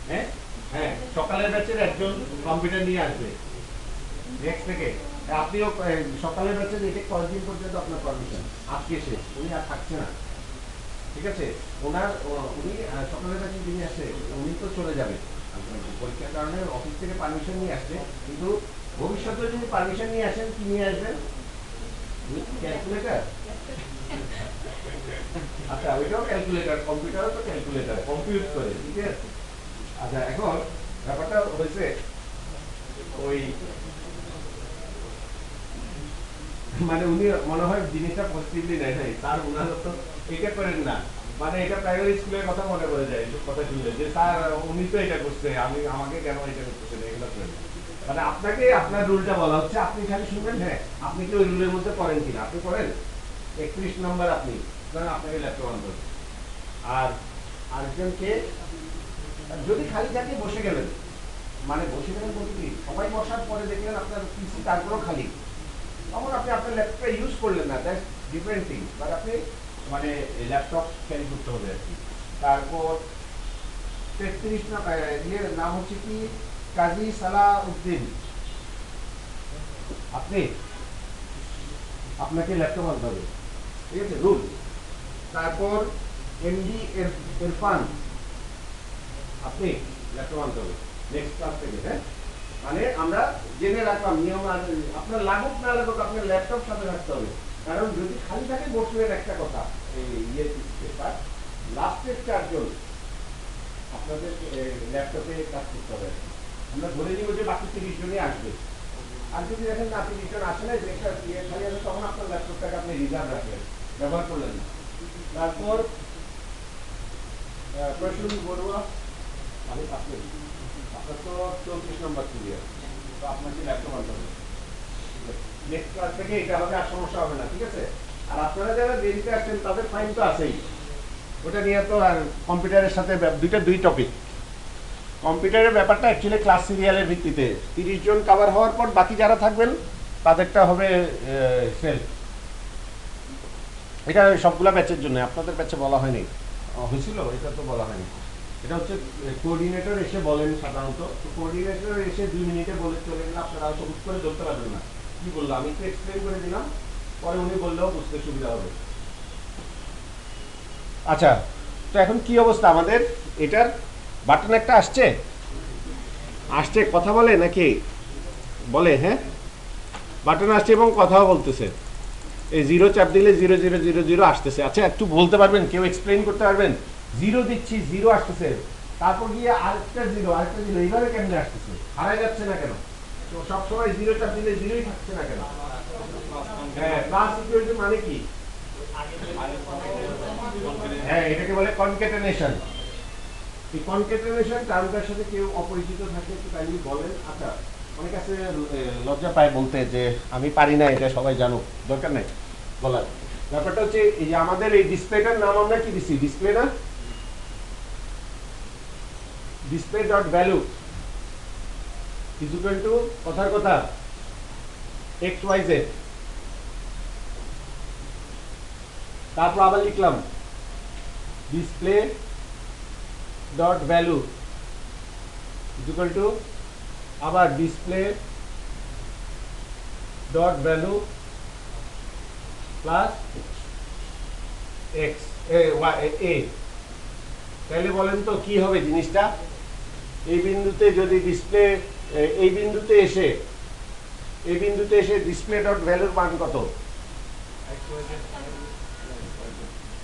Speaker 1: হ্যাঁ হ্যাঁ সকালের ব্যাচের একজন কম্পিউটার নিয়ে আসবে নেক্সট থেকে। আপনিও সকালের ব্যাচের এটা কয়েকদিন পর্যন্ত আপনার পারমিশন, আজকে শেষ, উনি আর থাকছে না, ঠিক আছে? উনি সকালের ব্যাচে যিনি আসে উনি তো চলে যাবে পরীক্ষার কারণে, অফিস থেকে পারমিশন নিয়ে আসছে, কিন্তু ভবিষ্যতে যদি পারমিশন নিয়ে আসেন, কি নিয়ে আসবেন? ক্যালকুলেটর। আচ্ছা, ওইটাও ক্যালকুলেটর, কম্পিউটারও তো ক্যালকুলেটর, কম্পিউট করে, ঠিক আছে? আচ্ছা, এখন ব্যাপারটা হয়েছে ওই মানে উনি মনে হয় জিনিসটা পজিটিভলি নেয় নাই, তার উনার তো এটা করেন না, মানে এটা প্রাইমারি স্কুলের কথা মনে পড়ে যায় এসব কথা শুনলে, যে স্যার উনি তো এটা করছে, আমাকে কেন এটা করতেছেন, এগুলো করেন। মানে আপনাকে আপনার রুলটা বলা হচ্ছে, আপনি খালি শুনবেন, হ্যাঁ আপনি কি ওই রুলের মধ্যে পড়েন কিনা। আপনি পড়েন 31 নম্বর, আপনি আপনাকে ল্যাপটপ অন করবেন। আর আরেকজনকে, যদি খালি থাকে বসে গেলেন, মানে বসে গেলেন বলতে কি, সবাই বসার পরে দেখলেন আপনার পিসি তারপরেও খালি, তখন আপনি আপনার ল্যাপটপটা ইউজ করলেন না, দ্যাটস ডিফারেন্ট থিং, বাট আপনি মানে ল্যাপটপ ক্যারি করতে হবে আর কি। তারপর 33 ইয়ের নাম হচ্ছে কি কাজী সালাউদ্দিন, আপনাকে ল্যাপটপ আনতে হবে, ঠিক আছে, রুল। তারপর এমডি ইরফান, আপনি ল্যাপটপ আনতে হবে নেক্সট ক্লাস থেকে। হ্যাঁ, মানে আমরা জেনে রাখলাম নিয়ম, আপনার লাগুক না লাগুক আপনার ল্যাপটপ সাথে রাখতে হবে, কারণ যদি খালি থাকে বসবেন একটা কথা, এই লাস্টের 4 জন আপনাদের ল্যাপটপে কাজ করতে হবে। আমরা ধরে নিব যে বাকি 30 জনই আসবে, আর যদি দেখেন না 30 জন আসে না, যে একটা খালি আছে, তখন আপনার ল্যাপটপটাকে আপনি রিজার্ভ রাখবেন, ব্যবহার করলেন না। তারপর প্রশ্ন বড়ুয়া, আপনার তো 34 নম্বর ক্লিয়ার, তো আপনাকে ল্যাপটপ আনতে হবে নেক্সট ক্লাস থেকে, এটা হবে, আর সমস্যা হবে না, ঠিক আছে। আর আপনারা যারা দেরিতে আসছেন তাদের ফাইন তো আছেই, ওটা নিয়ে তো আর কম্পিউটারের সাথে দুই টপিক। কম্পিউটারের ব্যাপারটা অ্যাকচুয়ালি ক্লাস সিরিয়ালের ভিত্তিতে 30 জন কভার হওয়ার পর বাকি যারা থাকবেন তাদেরটা হবে সেলফ। এটা সবগুলা ব্যাচের জন্য, আপনাদের ব্যাচে বলা হয়নি, হয়েছিল, এটা তো বলা হয়নি। এটা হচ্ছে কোঅর্ডিনেটর এসে বলেন সাধারণত, তো কোঅর্ডিনেটর এসে 2 মিনিটে বলে চলে গেলে আপনারা হয়তো হুট করে ধরতে পারবেন না কি বললো, আমি একটু এক্সপ্লেন করে দিলাম, পরে উনি বললেও বুঝতে সুবিধা হবে। আচ্ছা, তো এখন কি অবস্থা আমাদের, এটার বাটন একটা আসছে, কথা বলে নাকি বলে? হ্যাঁ, বাটন আসছে এবং কথাও বলতেছে, এই 0 চাপ দিলে 0000 আসতেছে। আচ্ছা, একটু বলতে পারবেন, কেউ এক্সপ্লেইন করতে পারবেন? 0 দিচ্ছি, 0 আসতেছে, তারপর গিয়ে আরেকটা 0 এইভাবে কেমনে আসতেছে, হারাই যাচ্ছে না কেন? তো সবসময় 0 চাপ দিলে 0ই থাকছে না কেন? হ্যাঁ, প্লাস ইকুয়াল টু মানে কি? হ্যাঁ, এটাকে বলে কনক্যাটেনেশন। এই কনক্যাটেনেশন টার্মটার সাথে কেউ অপরিচিত থাকলে একটু কাইন্ডলি বলেন। আচ্ছা, অনেক কাছে লজ্জা পায় বলতে যে আমি পারি না, এটা সবাই জানুক, দরকার নেই বলার। ব্যাপারটা হচ্ছে এই যে আমাদের এই ডিসপ্লেটার নাম আমরা কি দিচ্ছি, ডিসপ্লে না, display dot value is equal to কথার কথা XYZ, তারপর আবার লিখলাম display dot value is equal to আবার display dot value plus x a. তাহলে বলেন তো কি হবে জিনিসটা, এই বিন্দুতে যদি ডিসপ্লে এই বিন্দুতে এসে ডিসপ্লে ডট ভ্যালুর মান কত?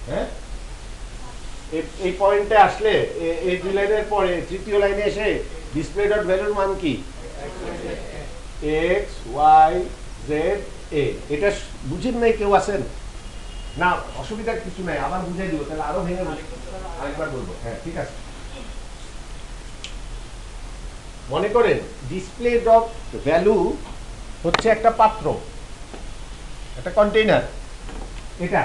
Speaker 1: হ্যাঁ, এই পয়েন্টে আসলে এই 2 লাইনের পরে তৃতীয় লাইনে এসে ডিসপ্লে ডট ভ্যালুর মান কি? এক্স ওয়াই জেড এ। এটা বুঝেন নাই কেউ আছেন? না, অসুবিধার কিছু নাই, আবার বুঝাই দিব, তাহলে আরো ভেঙে আরেকবার বলবো। হ্যাঁ, ঠিক আছে। মনে করেন ডিসপ্লে ডট ভ্যালু হচ্ছে একটা পাত্র, একটা কন্টেইনার, এটা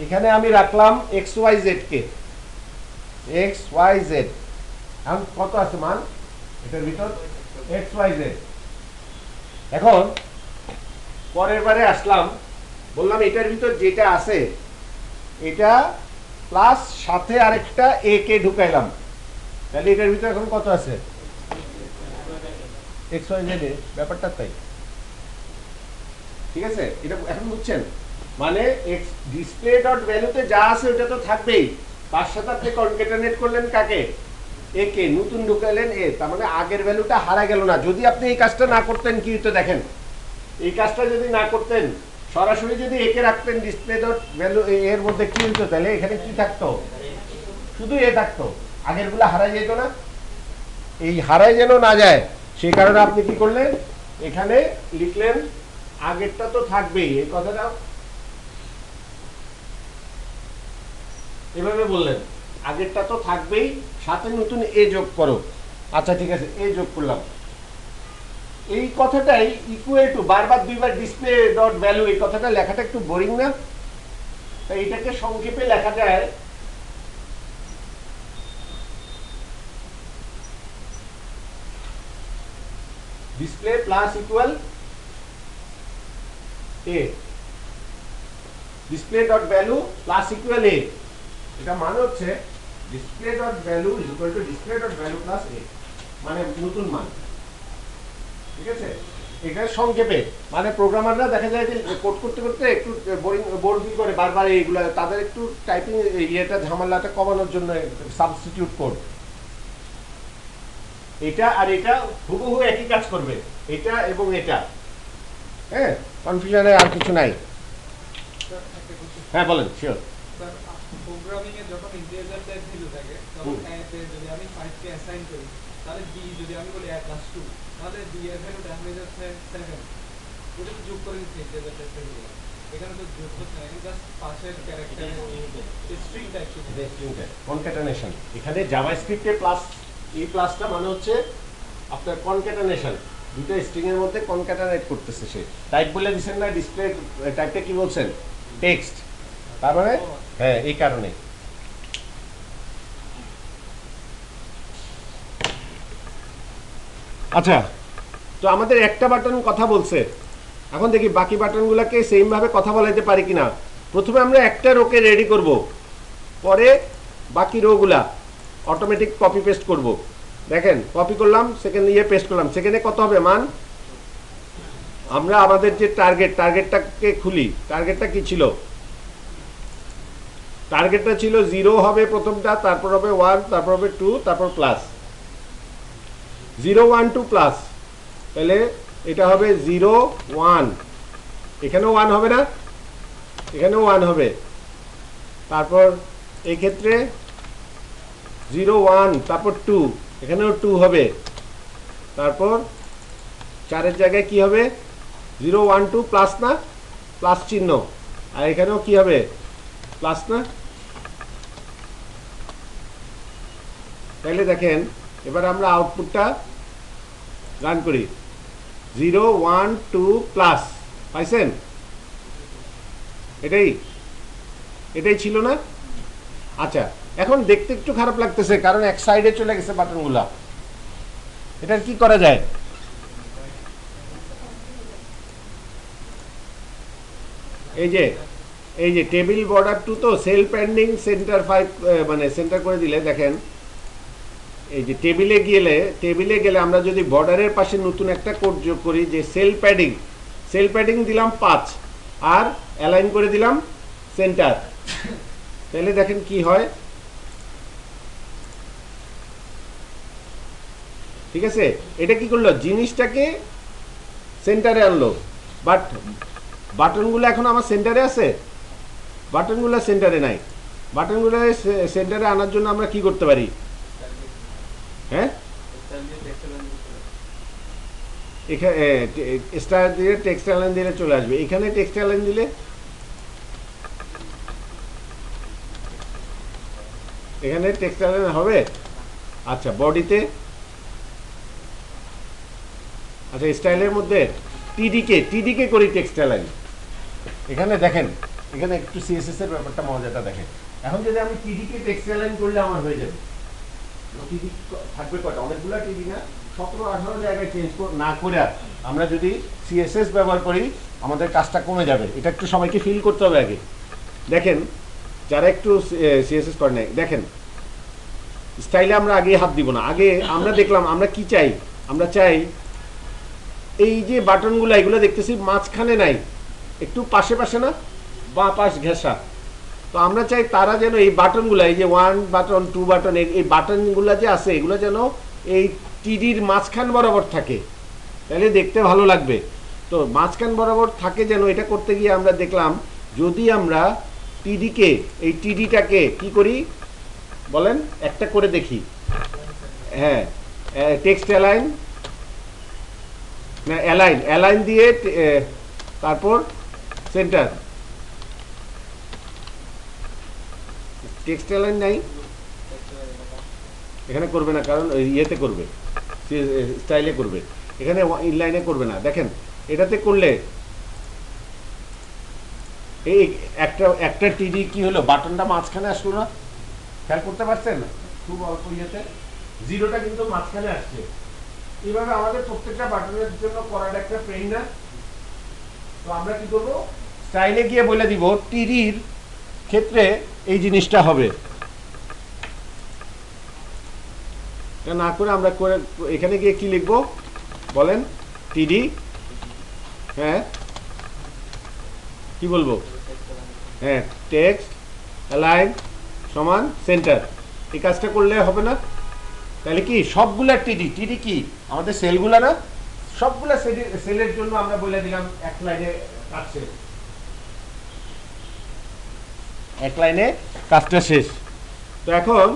Speaker 1: এখানে আমি রাখলাম XYZ কে, XYZ, এখন কত আছে মান এটার ভিতর? XYZ। এখন পরের বারে আসলাম, বললাম এটার ভিতর যেটা আছে এটা প্লাস সাথে আরেকটা A কে ঢুকাইলাম, তাহলে এটার ভিতর এখন কত আছে? XYZ এ ব্যাপারটা তাই, ঠিক আছে? এটা এখন বুঝছেন? মানে ডিসপ্লে ডট ভ্যালুতে যা আছে ওটা তো থাকবেই, তার সাথে আপনি কনক্যাটেনেট করলেন কাকে? এ কে, নতুন ঢুকাইলেন এ, তার মানে আগের ভ্যালুটা হারা গেল না। যদি আপনি এই কাজটা না করতেন কি হতো দেখেন, এই কাজটা যদি না করতেন, সরাসরি যদি একে রাখতেন ডিসপ্লে ডট ভ্যালু এর মধ্যে, কি হতো তাহলে? এখানে কি থাকতো? শুধু এ থাকতো, আগের গুলা হারাই যেত না। এই হারাই যেন না যায় সেই কারণে আপনি কি করলেন, এখানে লিখলেন আগেরটা তো থাকবেই, এই কথাটা এভাবে বললেন, আগেরটা তো থাকবেই, সাথে নতুন এ যোগ করো। আচ্ছা ঠিক আছে, এ যোগ করলাম। এই কথাটাই ইকুয়াল টু বারবার 2বার ডিসপ্লে ডট ভ্যালু, এই কথাটা লেখাটা একটু বোরিং না? তাই এটাকে সংক্ষেপে লেখা যায় display plus equal a, display dot value plus equal a, এটা মানে হচ্ছে display dot value is equal to display dot value plus a, মানে নতুন মান। ঠিক আছে, এটা সংক্ষেপে, মানে প্রোগ্রামাররা দেখা যায় যে কোড করতে করতে একটু বোর ফিল করে বারবার, এইগুলো তাদের একটু টাইপিং ইয়েটা ঝামেলাটা কমানোর জন্য সাবস্টিটিউট কোড। এটা আর এটা হুবহু একই কাজ করবে, এটা এবং এটা। হ্যাঁ, কনফিউশনে আর কিছু নাই। হ্যাঁ বলেন, শিওর।
Speaker 2: প্রোগ্রামিং এ যখন ইন্টিজার টাইপ ভ্যালু থাকে তখন a তে যদি আমি 5 কে অ্যাসাইন করি, তাহলে b যদি আমি বলি a + 2, তাহলে b এর ভ্যালুটা হয়ে যাচ্ছে 7। ওটা তো যোগ করে দিচ্ছি ইন্টিজার টাইপ ভ্যালু, এখানে তো যোগ হচ্ছে না, জাস্ট পাশের ক্যারেক্টার স্ট্রিং টাইপ শুধু
Speaker 1: স্ট্রিং টাইপ কনক্যাটেনেশন। এখানে জাভাস্ক্রিপ্টে প্লাস এই প্লাসটা মানে হচ্ছে আপনার কনক্যাটেনেশন, দুটো স্ট্রিং এর মধ্যে কনক্যাটেনেট করতেছে সে। টাইপ বলে দিবেন না, ডিসপ্লে টাইপটা কি বলছেন, টেক্সট, তার মানে হ্যাঁ এই কারণে। আচ্ছা, তো আমাদের একটা বাটন কথা বলছে, এখন দেখি বাকি বাটনগুলোকে সেম ভাবে কথা বলাইতে পারি কিনা। প্রথমে আমরা একটা রোকে রেডি করব, পরে বাকি রোগুলা অটোমেটিক কপি পেস্ট করব। দেখেন, কপি করলাম, সেকেন্ড পেস্ট করলাম, সেকেন্ডে কত হবে মান। আমরা আমাদের যে টার্গেটটাকে খুলি, টার্গেটটা কি ছিল, টার্গেটটা ছিল 0 হবে প্রথমটা, তারপর হবে 1, তারপর হবে 2, তারপর প্লাস 0 1 2 প্লাস, তাহলে এটা হবে 0 1, এখানেও 1 হবে না, এখানেও 1 হবে, তারপর এই ক্ষেত্রে 0 1, তারপর 2, এখানেও 2 হবে, তারপর 4 জায়গায় কি হবে 0 1 2 প্লাস না, প্লাস চিহ্ন, আর এখানেও কি হবে প্লাস না। তাহলে দেখেন, এবার আমরা আউটপুটটা রান করি, 0 1 2 প্লাস, পাইছেন? এটাই ছিল না। আচ্ছা, এখন দেখতে একটু খারাপ লাগতেছে কারণ এক সাইডে চলে গেছে বাটনগুলা। এটার কি করা যায়? এই যে টেবিল বর্ডার 2 তো সেল পেন্ডিং সেন্টার 5 মানে সেন্টার করে দিলে দেখেন, এই যে টেবিলে গেলে আমরা যদি বর্ডারের পাশে নতুন একটা কোড যোগ করি যে সেল প্যাডিং দিলাম 5 আর অ্যালাইন করে দিলাম সেন্টার, তাহলে দেখেন কি হয়। ঠিক আছে, এটা কি করলো, জিনিসটাকে সেন্টারে আনলো, বাট বাটনগুলো এখন আমার সেন্টারে আছে, বাটনগুলো সেন্টারে নাই। বাটনগুলো সেন্টারে আনার জন্য আমরা কি করতে পারি, হ্যাঁ এখানে স্টার দিয়ে টেক্সট লাইন দিলে চলে আসবে, এখানে টেক্সট লাইন দিলে এখানে টেক্সট লাইন হবে। আচ্ছা, বডিতে, আচ্ছা স্টাইলের মধ্যে টিডিকে করি টেক্সট লাইন। এখানে দেখেন, এখানে একটু সিএসএস এর ব্যাপারটা মজাটা দেখেন। এখন যদি আমি টিডিকে টেক্সট লাইন করলে আমার হয়ে যাবে, টিডি থাকবে কয়টা, অনেকগুলো টিডি না, 17 18 জায়গায় চেঞ্জ না করে আমরা যদি সিএসএস ব্যবহার করি আমাদের কাজটা কমে যাবে। এটা একটু সবাইকে ফিল করতে হবে আগে। দেখেন, যারা একটু সিএসএস করে নেয়, দেখেন স্টাইলে আমরা আগে হাত দিব না। আগে আমরা দেখলাম আমরা কি চাই, আমরা চাই এই যে বাটনগুলো এগুলো দেখতেছি মাঝখানে নাই, একটু পাশে পাশে না, বা পাশ ঘেঁষা। তো আমরা চাই তারা যেন এই বাটনগুলো, এই যে 1 বাটন 2 বাটন, এই বাটনগুলো যে আছে এগুলো যেন এই টিডির মাঝখান বরাবর থাকে, তাহলে দেখতে ভালো লাগবে। তো মাঝখান বরাবর থাকে যেন, এটা করতে গিয়ে আমরা দেখলাম যদি আমরা টিডিকে, এই টিডিটাকে কি করি বলেন, একটা করে দেখি। হ্যাঁ, টেক্সট অ্যালাইন না, অ্যালাইন দিয়ে তারপর সেন্টার, টেক্সট অ্যালাইন নাই, এখানে করবে না কারণ ইয়েতে করবে, স্টাইলে করবে, এখানে ইনলাইনে করবে না। দেখেন এটাতে করলে এই একটা টিডি কি হলো, বাটনটা মাঝখানে আসলো না, খেয়াল করতে পারছেন? খুব অল্প ইয়েতে জিরোটা কিন্তু মাঝখানে আসছে, এইভাবে আমাদের প্রত্যেকটা বাটনের জন্য করাটা একটা পেইন না। তো আমরা কি করব, স্টাইলে গিয়ে বলে দিব টিডির ক্ষেত্রে এই জিনিসটা হবে, এটা না করে আমরা করে এখানে গিয়ে কি লিখবো বলেন, টিডি, হ্যাঁ কি বলবো, হ্যাঁ টেক্সট অ্যালাইন সমান সেন্টার, এই কাজটা করলে হবে না? তাহলে কি সবগুলা টিডি, টিডি কি আমাদের সেলগুলা না, সবগুলা সেলের জন্য আমরা বলে দিলাম এক লাইনে কাজ শেষ, এক লাইনে কাজটা শেষ। তো এখন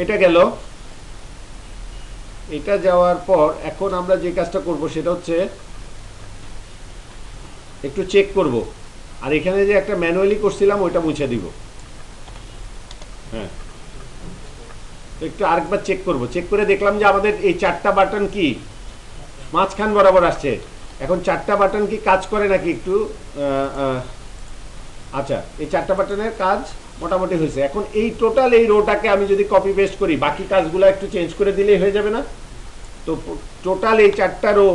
Speaker 1: এটা গেল, এটা যাওয়ার পর এখন আমরা যে কাজটা করব সেটা হচ্ছে একটু চেক করব, আর এখানে যে একটা ম্যানুয়ালি করছিলাম ওইটা মুছে দিব। হ্যাঁ, একটু আরেকবার চেক করব, চেক করে দেখলাম যে আমাদের এই চারটা বাটন কি মাঝখান বরাবর আসছে। এখন চারটা বাটন কি কাজ করে নাকি একটু, আচ্ছা এই চারটা বাটনের কাজ মোটামুটি হয়েছে। এখন এই টোটাল এই রোটাকে আমি যদি কপি পেস্ট করি, বাকি কাজগুলো একটু চেঞ্জ করে দিলেই হয়ে যাবে না? তো টোটাল এই চারটা রো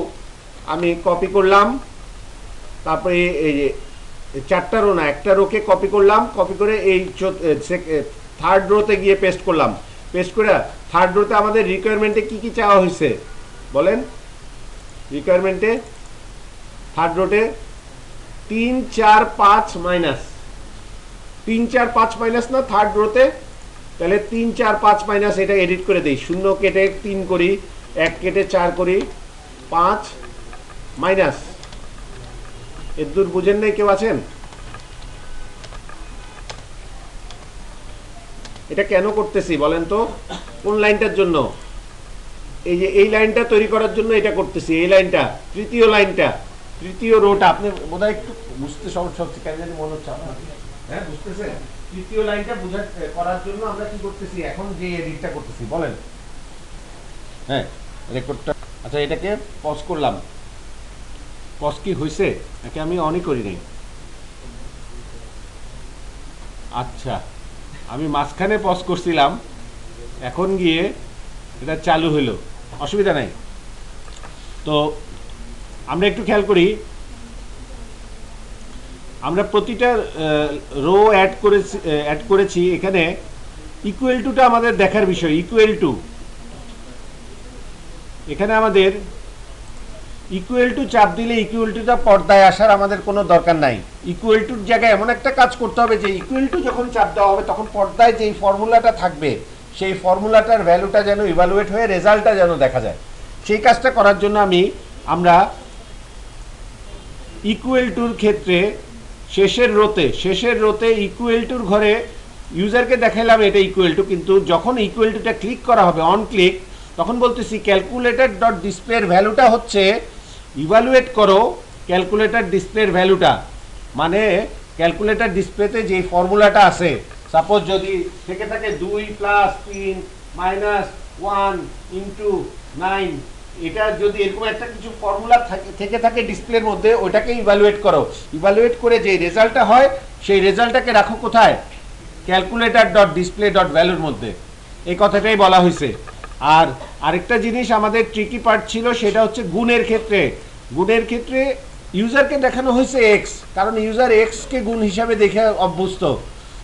Speaker 1: আমি কপি করলাম, তারপরে এই যে চারটা রো না একটা রোকে কপি করলাম, কপি করে এই থার্ড রোতে গিয়ে পেস্ট করলাম, পেস্ট করে থার্ড রোতে আমাদের রিকোয়ারমেন্টে কি কি চাওয়া হয়েছে বলেন, রিকোয়ারমেন্টে থার্ড রোতে 3 4 5 মাইনাস, 3 4 5 মাইনাস না থার্ড রোতে, তাহলে 3 4 5 মাইনাস, এটা এডিট করে দিই, 0 কেটে 3 করি, 1 কেটে 4 করি, 5 মাইনাস, এর দূর বুঝেন নাই কেউ আছেন? এটা কেন করতেছি বলেন তো, কোন লাইনটার জন্য? এই যে এই লাইনটা তৈরি করার জন্য এটা করতেছি, এই লাইনটা তৃতীয় লাইনটা, তৃতীয় রোটা, আপনি বোধহয় একটু বুঝতে সমস্যা হচ্ছে কেন জানি মনে হচ্ছে আপনার, হ্যাঁ বুঝতেছেন? তৃতীয় লাইনটা করার জন্য আমরা কি করতেছি, এখন যে এডিটটা করতেছি বলেন, হ্যাঁ রেকর্ডটা, আচ্ছা এটাকে পজ করলাম, পজ কি হয়েছে নাকি আমি অনই করি নাই? আচ্ছা আমি মাঝখানে পজ করছিলাম, এখন গিয়ে এটা চালু হলো, অসুবিধা নাই। তো আমরা একটু খেয়াল করি, আমরা প্রতিটা রো অ্যাড করেছি, এখানে ইকুয়াল টুটা আমাদের দেখার বিষয়, ইকুয়াল টু, এখানে আমাদের ইকুয়াল টু চাপ দিলে ইকুয়াল টুটা পর্দায় আসার আমাদের কোনো দরকার নাই। ইকুয়াল টুর জায়গায় এমন একটা কাজ করতে হবে যে ইকুয়াল টু যখন চাপ দেওয়া হবে তখন পর্দায় যেই ফর্মুলাটা থাকবে সেই ফর্মুলাটার ভ্যালুটা যেন ইভালুয়েট হয়ে রেজাল্টটা যেন দেখা যায়, সেই কাজটা করার জন্য আমরা ইকুয়াল টুর ক্ষেত্রে শেষের রোতে ইকুয়াল টুর ঘরে ইউজারকে দেখাইলাম এটা ইকুয়াল টু, কিন্তু যখন ইকুয়াল টুটা ক্লিক করা হবে অন ক্লিক, তখন বলতেছি ক্যালকুলেটেড ডট ডিসপ্লের ভ্যালুটা হচ্ছে ইভালুয়েট করো ক্যালকুলেটর ডিসপ্লের ভ্যালুটা, মানে ক্যালকুলেটর ডিসপ্লেতে যে ফর্মুলাটা আছে, সাপোজ যদি থেকে থাকে 2 প্লাস 3 মাইনাস 1 ইন্টু 9, এটা যদি এরকম একটা কিছু ফর্মুলা থেকে থাকে ডিসপ্লের মধ্যে, ওটাকে ইভালুয়েট করো, ইভালুয়েট করে যে রেজাল্টটা হয় সেই রেজাল্টটাকে রাখো কোথায়, ক্যালকুলেটর ডট ডিসপ্লে ডট ভ্যালুর মধ্যে, এই কথাটাই বলা হয়েছে। আর আরেকটা জিনিস আমাদের ট্রিকি পার্ট ছিল, সেটা হচ্ছে গুণের ক্ষেত্রে ইউজারকে দেখানো হয়েছে এক্স, কারণ ইউজার এক্সকে গুণ হিসাবে দেখে অভ্যস্ত,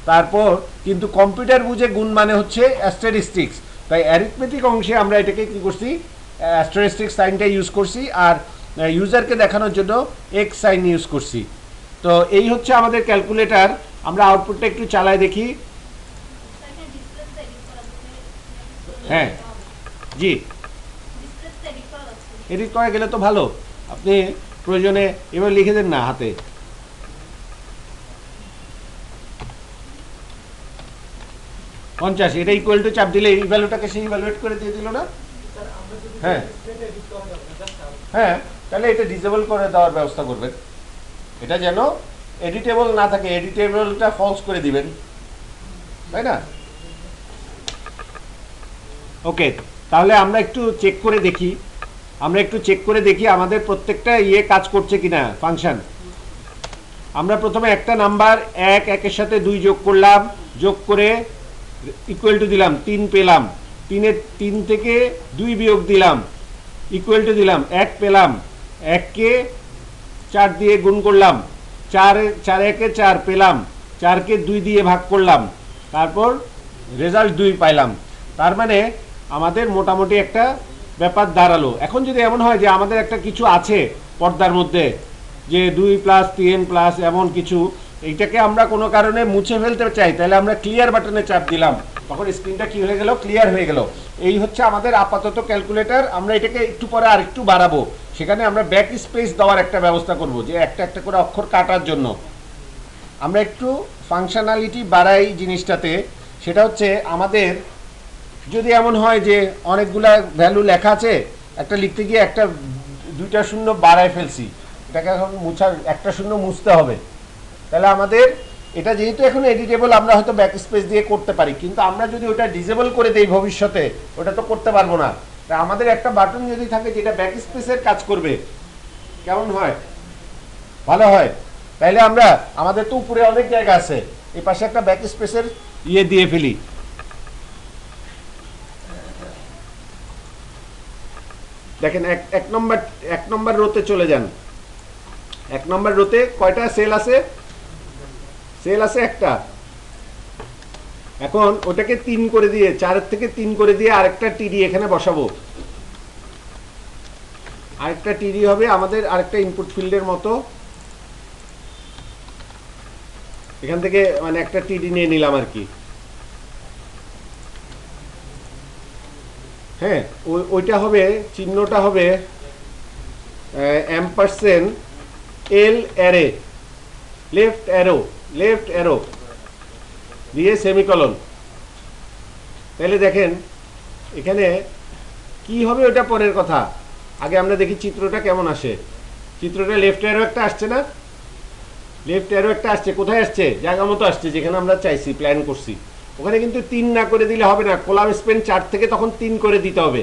Speaker 1: তারপর কিন্তু কম্পিউটার বুঝে গুণ মানে হচ্ছে অ্যাস্টেরিস্টিক্স, তাই অ্যারিথমেটিক অংশে আমরা এটাকে কী করছি, অ্যাস্টেরিস্টিক্স সাইনটা ইউজ করছি, আর ইউজারকে দেখানোর জন্য এক্স সাইন ইউজ করছি। তো এই হচ্ছে আমাদের ক্যালকুলেটর। আমরা আউটপুটটা একটু চালায় দেখি। হ্যাঁ জি, এডিট করা গেলে তো ভালো, আপনি প্রয়োজনে এবার লিখে দেন না হাতে, পঞ্চাশ, এটা ইকুয়াল টু চাপ দিলে এই ভ্যালুটাকে সেই ইভ্যালুয়েট করে দিয়ে দিল না? হ্যাঁ হ্যাঁ, তাহলে এটা ডিসেবল করে দেওয়ার ব্যবস্থা করবেন, এটা যেন এডিটেবল না থাকে, এডিটেবলটা ফলস করে দিবেন, তাই না? ওকে, তাহলে আমরা একটু চেক করে দেখি আমাদের প্রত্যেকটা কাজ করছে কিনা ফাংশন। আমরা প্রথমে একটা নাম্বার 1 1-এর সাথে 2 যোগ করলাম, যোগ করে ইকুয়াল টু দিলাম, 3 পেলাম, 3 থেকে 2 বিয়োগ দিলাম, ইকুয়াল টু দিলাম, 1 পেলাম, 1কে 4 দিয়ে গুণ করলাম, 4 1 4 পেলাম, 4কে 2 দিয়ে ভাগ করলাম, তারপর রেজাল্ট 2 পাইলাম। তার মানে আমাদের মোটামুটি একটা ব্যাপার দাঁড়ালো। এখন যদি এমন হয় যে আমাদের একটা কিছু আছে পর্দার মধ্যে, যে 2 প্লাস 3 প্লাস এমন কিছু, এইটাকে আমরা কোনো কারণে মুছে ফেলতে চাই, তাহলে আমরা ক্লিয়ার বাটনে চাপ দিলাম, তখন স্ক্রিনটা কি হয়ে গেল, ক্লিয়ার হয়ে গেল। এই হচ্ছে আমাদের আপাতত ক্যালকুলেটর। আমরা এটাকে একটু পরে আর একটু বাড়াবো, সেখানে আমরা ব্যাক স্পেস দেওয়ার একটা ব্যবস্থা করব, যে একটা একটা করে অক্ষর কাটার জন্য আমরা একটু ফাংশনালিটি বাড়াই জিনিসটাতে। সেটা হচ্ছে আমাদের যদি এমন হয় যে অনেকগুলা ভ্যালু লেখা আছে, একটা লিখতে গিয়ে একটা 2টা শূন্য বাড়ায় ফেলছি, এটাকে এখন একটা শূন্য মুছতে হবে, তাহলে আমাদের এটা যেহেতু এখন এডিটেবল, আমরা হয়তো ব্যাক স্পেস দিয়ে করতে পারি, কিন্তু আমরা যদি ওটা ডিসেবল করে দেই ভবিষ্যতে, ওটা তো করতে পারবো না। তাই আমাদের একটা বাটন যদি থাকে যেটা ব্যাক স্পেসের কাজ করবে, কেমন হয়, ভালো হয়। তাইলে আমরা, আমাদের তো উপরে অনেক জায়গা আছে, এই পাশে একটা ব্যাক স্পেসের ইয়ে দিয়ে ফেলি। দেখেন এক নম্বর রোতে চলে যান। 1 নম্বর রোতে কয়টা সেল আছে? সেল আছে একটা। এখন ওটাকে 3 করে দিয়ে, 4 থেকে 3 করে দিয়ে আরেকটা টিডি এখানে বসাবো। আরেকটা টিডি হবে আমাদের আরেকটা ইনপুট ফিল্ডের মতো। এখান থেকে মানে একটা টিডি নিয়ে নিলাম আর কি। হ্যাঁ, ওইটা হবে, চিহ্নটা হবে এম্পারসেন্ট এল অ্যারে, লেফট অ্যারো দিয়ে সেমিকলন। তাহলে দেখেন এখানে কি হবে ওটা পরের কথা, আগে আমরা দেখি চিত্রটা কেমন আসে। চিত্রটা লেফট অ্যারো একটা আসছে না, লেফট অ্যারো একটা আসছে, কোথায় আসছে, জায়গা মতো আসছে যেখানে আমরা চাইছি, প্ল্যান করছি। ওখানে কিন্তু 3 না করে দিলে হবে না, কলাম স্পেন 4 থেকে তখন 3 করে দিতে হবে,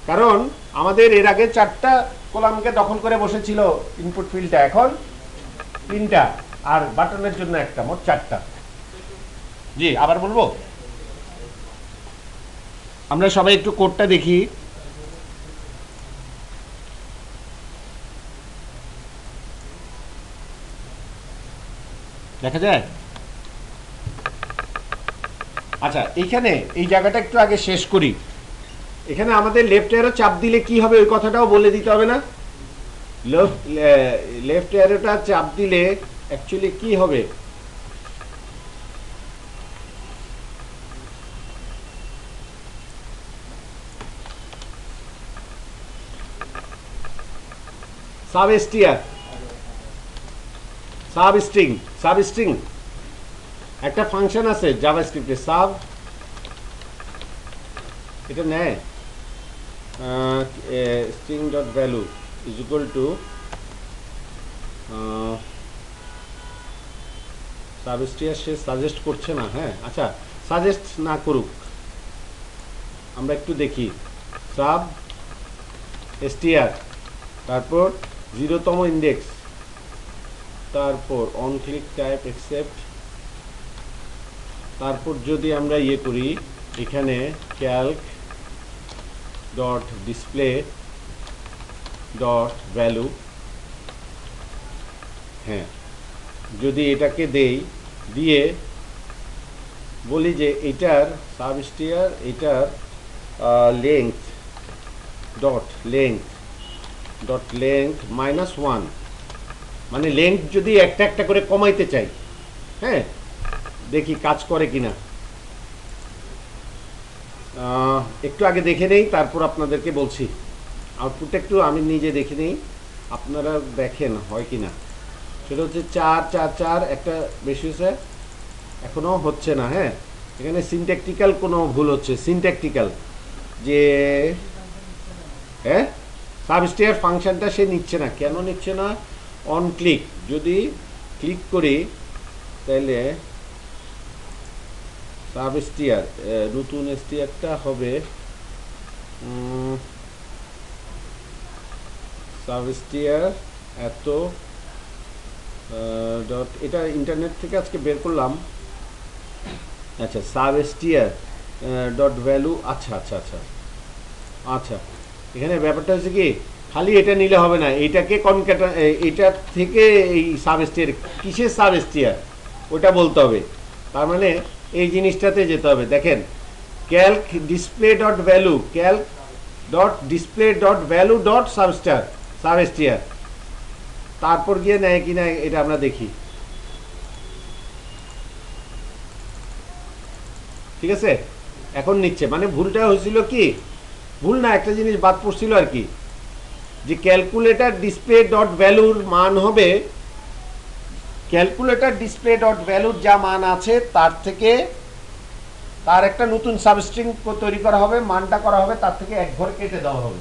Speaker 1: কারণ আমাদের এর আগে 4টা কলামকে দখল করে বসেছিল ইনপুট ফিল্ডটা, এখন 3টা, আর বাটনের জন্য একটা, মোট 4টা। জি, আবার বলবো, আমরা সবাই একটু কোডটা দেখি। দেখা যায়? আচ্ছা, এইখানে এই জায়গাটা একটু আগে শেষ করি। এখানে আমাদের লেফট অ্যারো চাপ দিলে কি হবে ওই কথাটাও বলে দিতে হবে না? লেফট অ্যারোটা চাপ দিলে অ্যাকচুয়ালি কি হবে, সাবস্ট্রিং একটা ফাংশন আছে জাভাস্ক্রিপ্টে, এটা নেয় string dot value is equal to সাবস্ট্রিয়ার, সে সাজেস্ট করছে না। হ্যাঁ, আচ্ছা, সাজেস্ট না করুক, আমরা একটু দেখি। সাব এসটিআর, তারপর 0তম ইন্ডেক্স, তারপর অন ক্লিক টাইপ অ্যাকসেপ্ট, তারপর যদি আমরা ইয়ে করি এখানে Calc dot display dot value, হ্যাঁ, যদি এটাকে দেই, দিয়ে বলি যে এটার সাবস্টিয়ার, এটার লেংথ ডট লেংথ -1, মানে লেংথ যদি একটা একটা করে কমাইতে চাই। হ্যাঁ, দেখি কাজ করে কিনা, একটু আগে দেখে নেই, তারপর আপনাদেরকে বলছি। আউটপুটটা একটু আমি নিজে দেখে নেই, আপনারা দেখেন হয় কিনা। সেটা হচ্ছে 4 4 4, একটা বেশি হয়েছে, এখনও হচ্ছে না। হ্যাঁ, এখানে সিনট্যাকটিক্যাল কোনো ভুল হচ্ছে, সিনট্যাকটিক্যাল, যে হ্যাঁ সাবস্টিয়ার ফাংশনটা সে নিচ্ছে না। কেন নিচ্ছে না? অন ক্লিক যদি ক্লিক করি তাহলে সাবস্টিয়ার, নতুন এসটিআরটা হবে সাবস্টিয়ার এত ডট, এটা ইন্টারনেট থেকে আজকে বের করলাম। আচ্ছা, সাবস্টিয়ার ডট ভ্যালু, আচ্ছা আচ্ছা আচ্ছা আচ্ছা, এখানে ব্যাপারটা হচ্ছে কি, খালি এটা নিলে হবে না, এইটাকে এটা থেকে এই সাবস্টিয়ার কিসের সাবস্টিয়ার ওটা বলতে হবে। তার মানে এই জিনিসটাতে যেতে হবে। দেখেন, calc display dot value, calc dot display dot value dot সাবস্টিয়ার, তারপর গিয়ে নেয় কি না এটা আমরা দেখি। ঠিক আছে, এখন নিচ্ছে, মানে ভুলটা হয়েছিল কি, ভুল না, একটা জিনিস বাদ পড়ছিল আর কি, যে ক্যালকুলেটর ডিসপ্লে ডট ভ্যালুর মান হবে, ক্যালকুলেটর ডিসপ্লে ডট ভ্যালুর যা মান আছে তার থেকে তার একটা নতুন সাবস্ট্রিং তৈরি করা হবে, মানটা করা হবে তার থেকে এক ঘর কেটে দেওয়া হবে।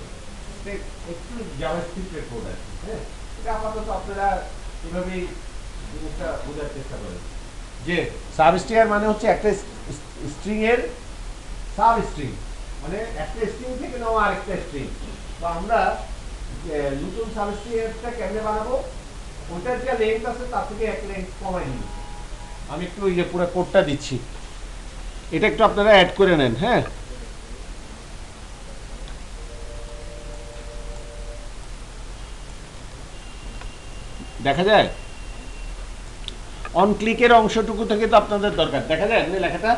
Speaker 1: একটু জাভাস্ক্রিপ্টের কোড আছে, হ্যাঁ, এটা আপাতত আপনারা এভাবেই জিনিসটা বোঝার চেষ্টা করেন যে সাবস্ট্রিং মানে হচ্ছে একটা স্ট্রিং এর সাবস্ট্রিং, মানে একটা স্ট্রিং থেকে নেওয়া আরেকটা স্ট্রিং। তো আমরা নতুন সাবস্ট্রিংটা কেমনে বানাবো, ওইটার যে লেন্থ আছে তার থেকে এক লেন্থ কমাই নিই। আমি একটু এই যে পুরো কোডটা দিচ্ছি, এটা একটু আপনারা অ্যাড করে নেন। হ্যাঁ, দেখা যায় অন ক্লিকের অংশটুকু থেকে তো আপনাদের দরকার, দেখা যায় লেখাটা।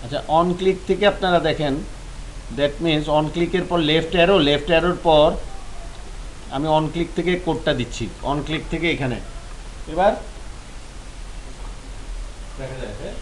Speaker 1: আচ্ছা, অন ক্লিক থেকে আপনারা দেখেন, দ্যাট মিনস অন ক্লিকের পর লেফট অ্যারোর পর আমি অন ক্লিক থেকে কোডটা দিচ্ছি, অন ক্লিক থেকে এখানে। এবার দেখা যায়, হ্যাঁ,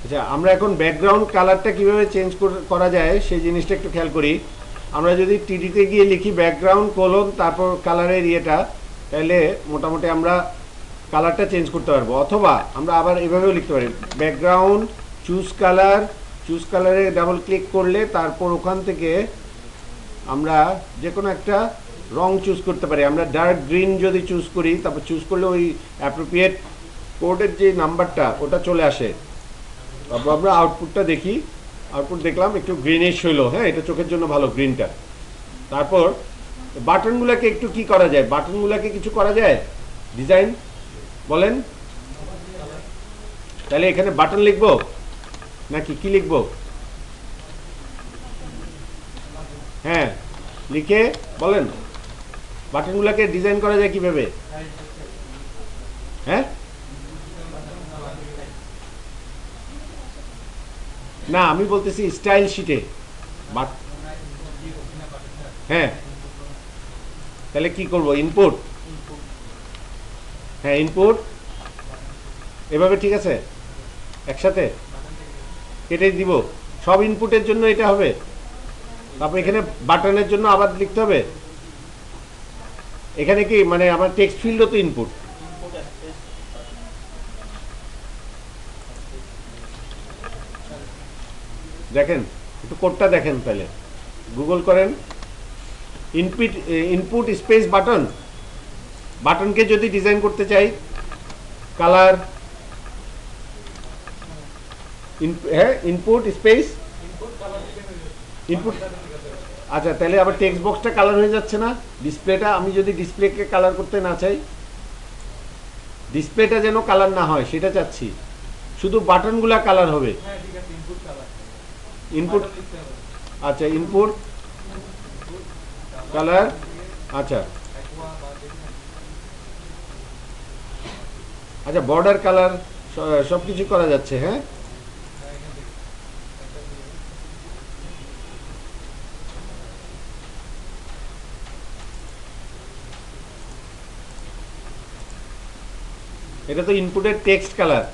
Speaker 1: আচ্ছা, আমরা এখন ব্যাকগ্রাউন্ড কালারটা কিভাবে চেঞ্জ করা যায় সেই জিনিসটা একটু খেয়াল করি। আমরা যদি টিডিতে গিয়ে লিখি ব্যাকগ্রাউন্ড কোলন তারপর কালারের ইয়েটা, তাহলে মোটামুটি আমরা কালারটা চেঞ্জ করতে পারবো। অথবা আমরা আবার এভাবেও লিখতে পারি, ব্যাকগ্রাউন্ড চুজ কালারে ডাবল ক্লিক করলে তারপর ওখান থেকে আমরা যে কোনো একটা রং চুজ করতে পারি। আমরা ডার্ক গ্রিন যদি চুজ করি, তারপর চুজ করলে ওই অ্যাপ্রোপ্রিয়েট কোডের যে নাম্বারটা ওটা চলে আসে। তারপর আমরা আউটপুটটা দেখি, আউটপুট দেখলাম একটু গ্রিনিশ হইলো, হ্যাঁ, এটা চোখের জন্য ভালো গ্রিনটা। তারপর বাটনগুলোকে একটু কি করা যায়, বাটনগুলোকে কিছু করা যায় ডিজাইন, বলেন। তাহলে এখানে বাটন লিখবো নাকি কি লিখবো? হ্যাঁ, লিখে বলেন বাটনগুলোকে ডিজাইন করা যায় কিভাবে। হ্যাঁ, না আমি বলতেছি স্টাইল শিটে। হ্যাঁ, তাহলে কি করব, ইনপুট, হ্যাঁ ইনপুট, এভাবে ঠিক আছে, একসাথে কেটে দিব সব ইনপুটের জন্য এটা হবে। তারপর এখানে বাটনের জন্য আবার লিখতে হবে। এখানে কি মানে আমার টেক্সট ফিল্ডও তো ইনপুট। দেখেন একটু কোডটা দেখেন, তাহলে গুগল করেন ইনপুট স্পেস বাটন, বাটনকে যদি ডিজাইন করতে চাই কালার, হ্যাঁ ইনপুট স্পেস ইনপুট। আচ্ছা, তাহলে আবার টেক্সট বক্সটা কালার হয়ে যাচ্ছে না, ডিসপ্লেটা আমি যদি ডিসপ্লেকে কালার করতে না চাই, ডিসপ্লেটা যেন কালার না হয় সেটা চাচ্ছি, শুধু বাটনগুলা কালার হবে। ইনপুট, আচ্ছা ইনপুট কালার, আচ্ছা আচ্ছা বর্ডার কালার সব কিছু করা যাচ্ছে। হ্যাঁ, এটা তো ইনপুটের টেক্সট কালার,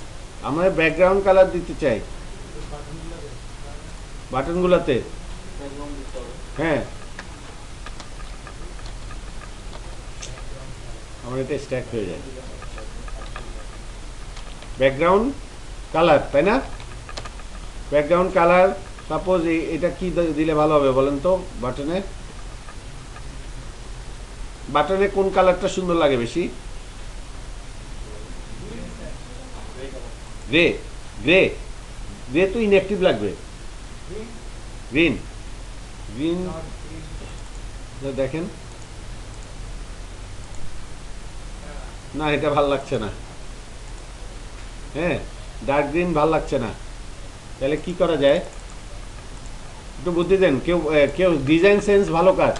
Speaker 1: আমরা ব্যাকগ্রাউন্ড কালার দিতে চাই বাটনগুলোতে। হ্যাঁ, আমার এটা স্ট্যাক হয়ে যায় ব্যাকগ্রাউন্ড কালার, তাই না? ব্যাকগ্রাউন্ড কালার সাপোজ এটা কি দিলে ভালো হবে বলেন তো? বাটনে বাটনে কোন কালারটা সুন্দর লাগে বেশি? গ্রে। গ্রে গ্রে তো ইনঅ্যাক্টিভ লাগবে। গ্রিন গ্রিন দেখেন না, এটা ভাল লাগছে না। হ্যাঁ, ডার্ক গ্রিন ভাল লাগছে না। তাহলে কি করা যায় একটু বুদ্ধি দেন। কেউ কেউ ডিজাইন সেন্স ভালো কাজ।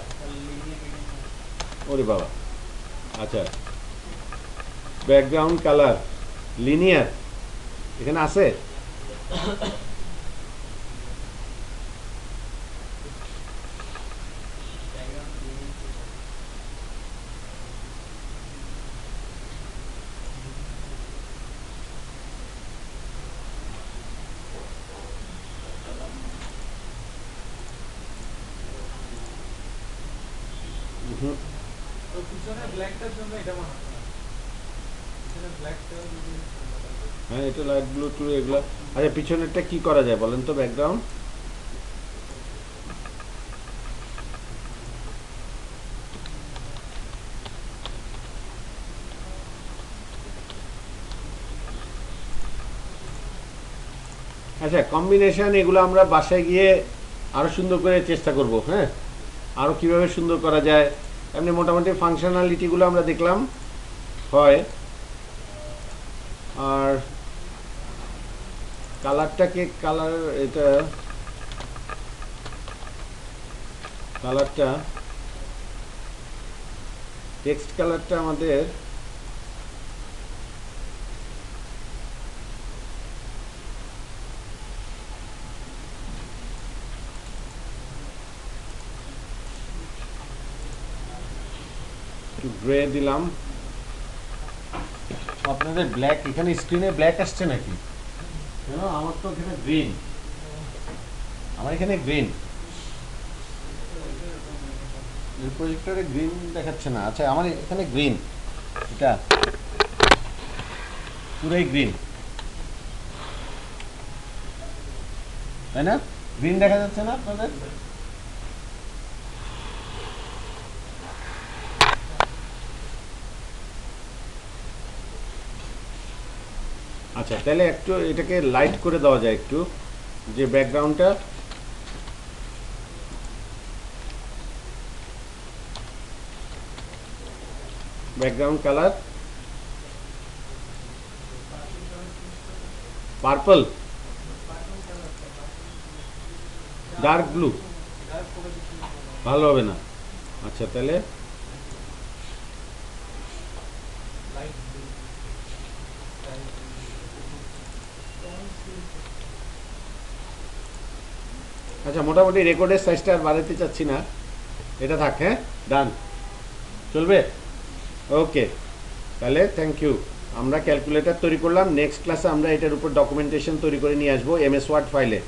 Speaker 1: ওরে বাবা, আচ্ছা ব্যাকগ্রাউন্ড কালার লিনিয়ার এখানে আছে? হুম,
Speaker 2: তো পিছনে ব্ল্যাকটার জন্য এটা বানাতে হবে। পিছনে ব্ল্যাকটা যদি
Speaker 1: হ্যাঁ এটা লাইট ব্লু টু এগুলো। আচ্ছা পিছনেরটা কি করা যায় বলেন তো? ব্যাকগ্রাউন্ড আচ্ছা কম্বিনেশন এগুলো আমরা বাসায় গিয়ে আরো সুন্দর করে চেষ্টা করব। হ্যাঁ, আরো কিভাবে সুন্দর করা যায়। এমনি মোটামুটি ফাংশনালিটিগুলো আমরা দেখলাম হয়। আর কালারটাকে কালার এটা কালারটা টেক্সট কালারটা আমাদের একটু গ্রে দিলাম। আপনাদের ব্ল্যাক এখানে স্ক্রিনে ব্ল্যাক আসছে নাকি? কেন আমার তো এখানে গ্রিন, আমার এখানে গ্রিন প্রজেক্টরে গ্রিন দেখাচ্ছে না। আচ্ছা আমার এখানে গ্রিন, এটা পুরাই গ্রিন, তাই না? গ্রিন দেখা যাচ্ছে না আপনাদের? আচ্ছা তাহলে একটু এটাকে লাইট করে দেওয়া যায় একটু, যে ব্যাকগ্রাউন্ডটা background colour purple dark blue
Speaker 2: dark করে দিতে
Speaker 1: ভালো হবে না। আচ্ছা তাহলে
Speaker 2: লাইট ব্লু
Speaker 1: আচ্ছা মোটামুটি রেকর্ডের সাইজটা আর বাড়াতে চাচ্ছি না, এটা থাক। হ্যাঁ ডান, চলবে। ওকে তাহলে থ্যাংক ইউ। আমরা ক্যালকুলেটর তৈরি করলাম, নেক্সট ক্লাসে আমরা এটার উপর ডকুমেন্টেশন তৈরি করে নিয়ে আসবো এমএস ওয়ার্ড ফাইলে।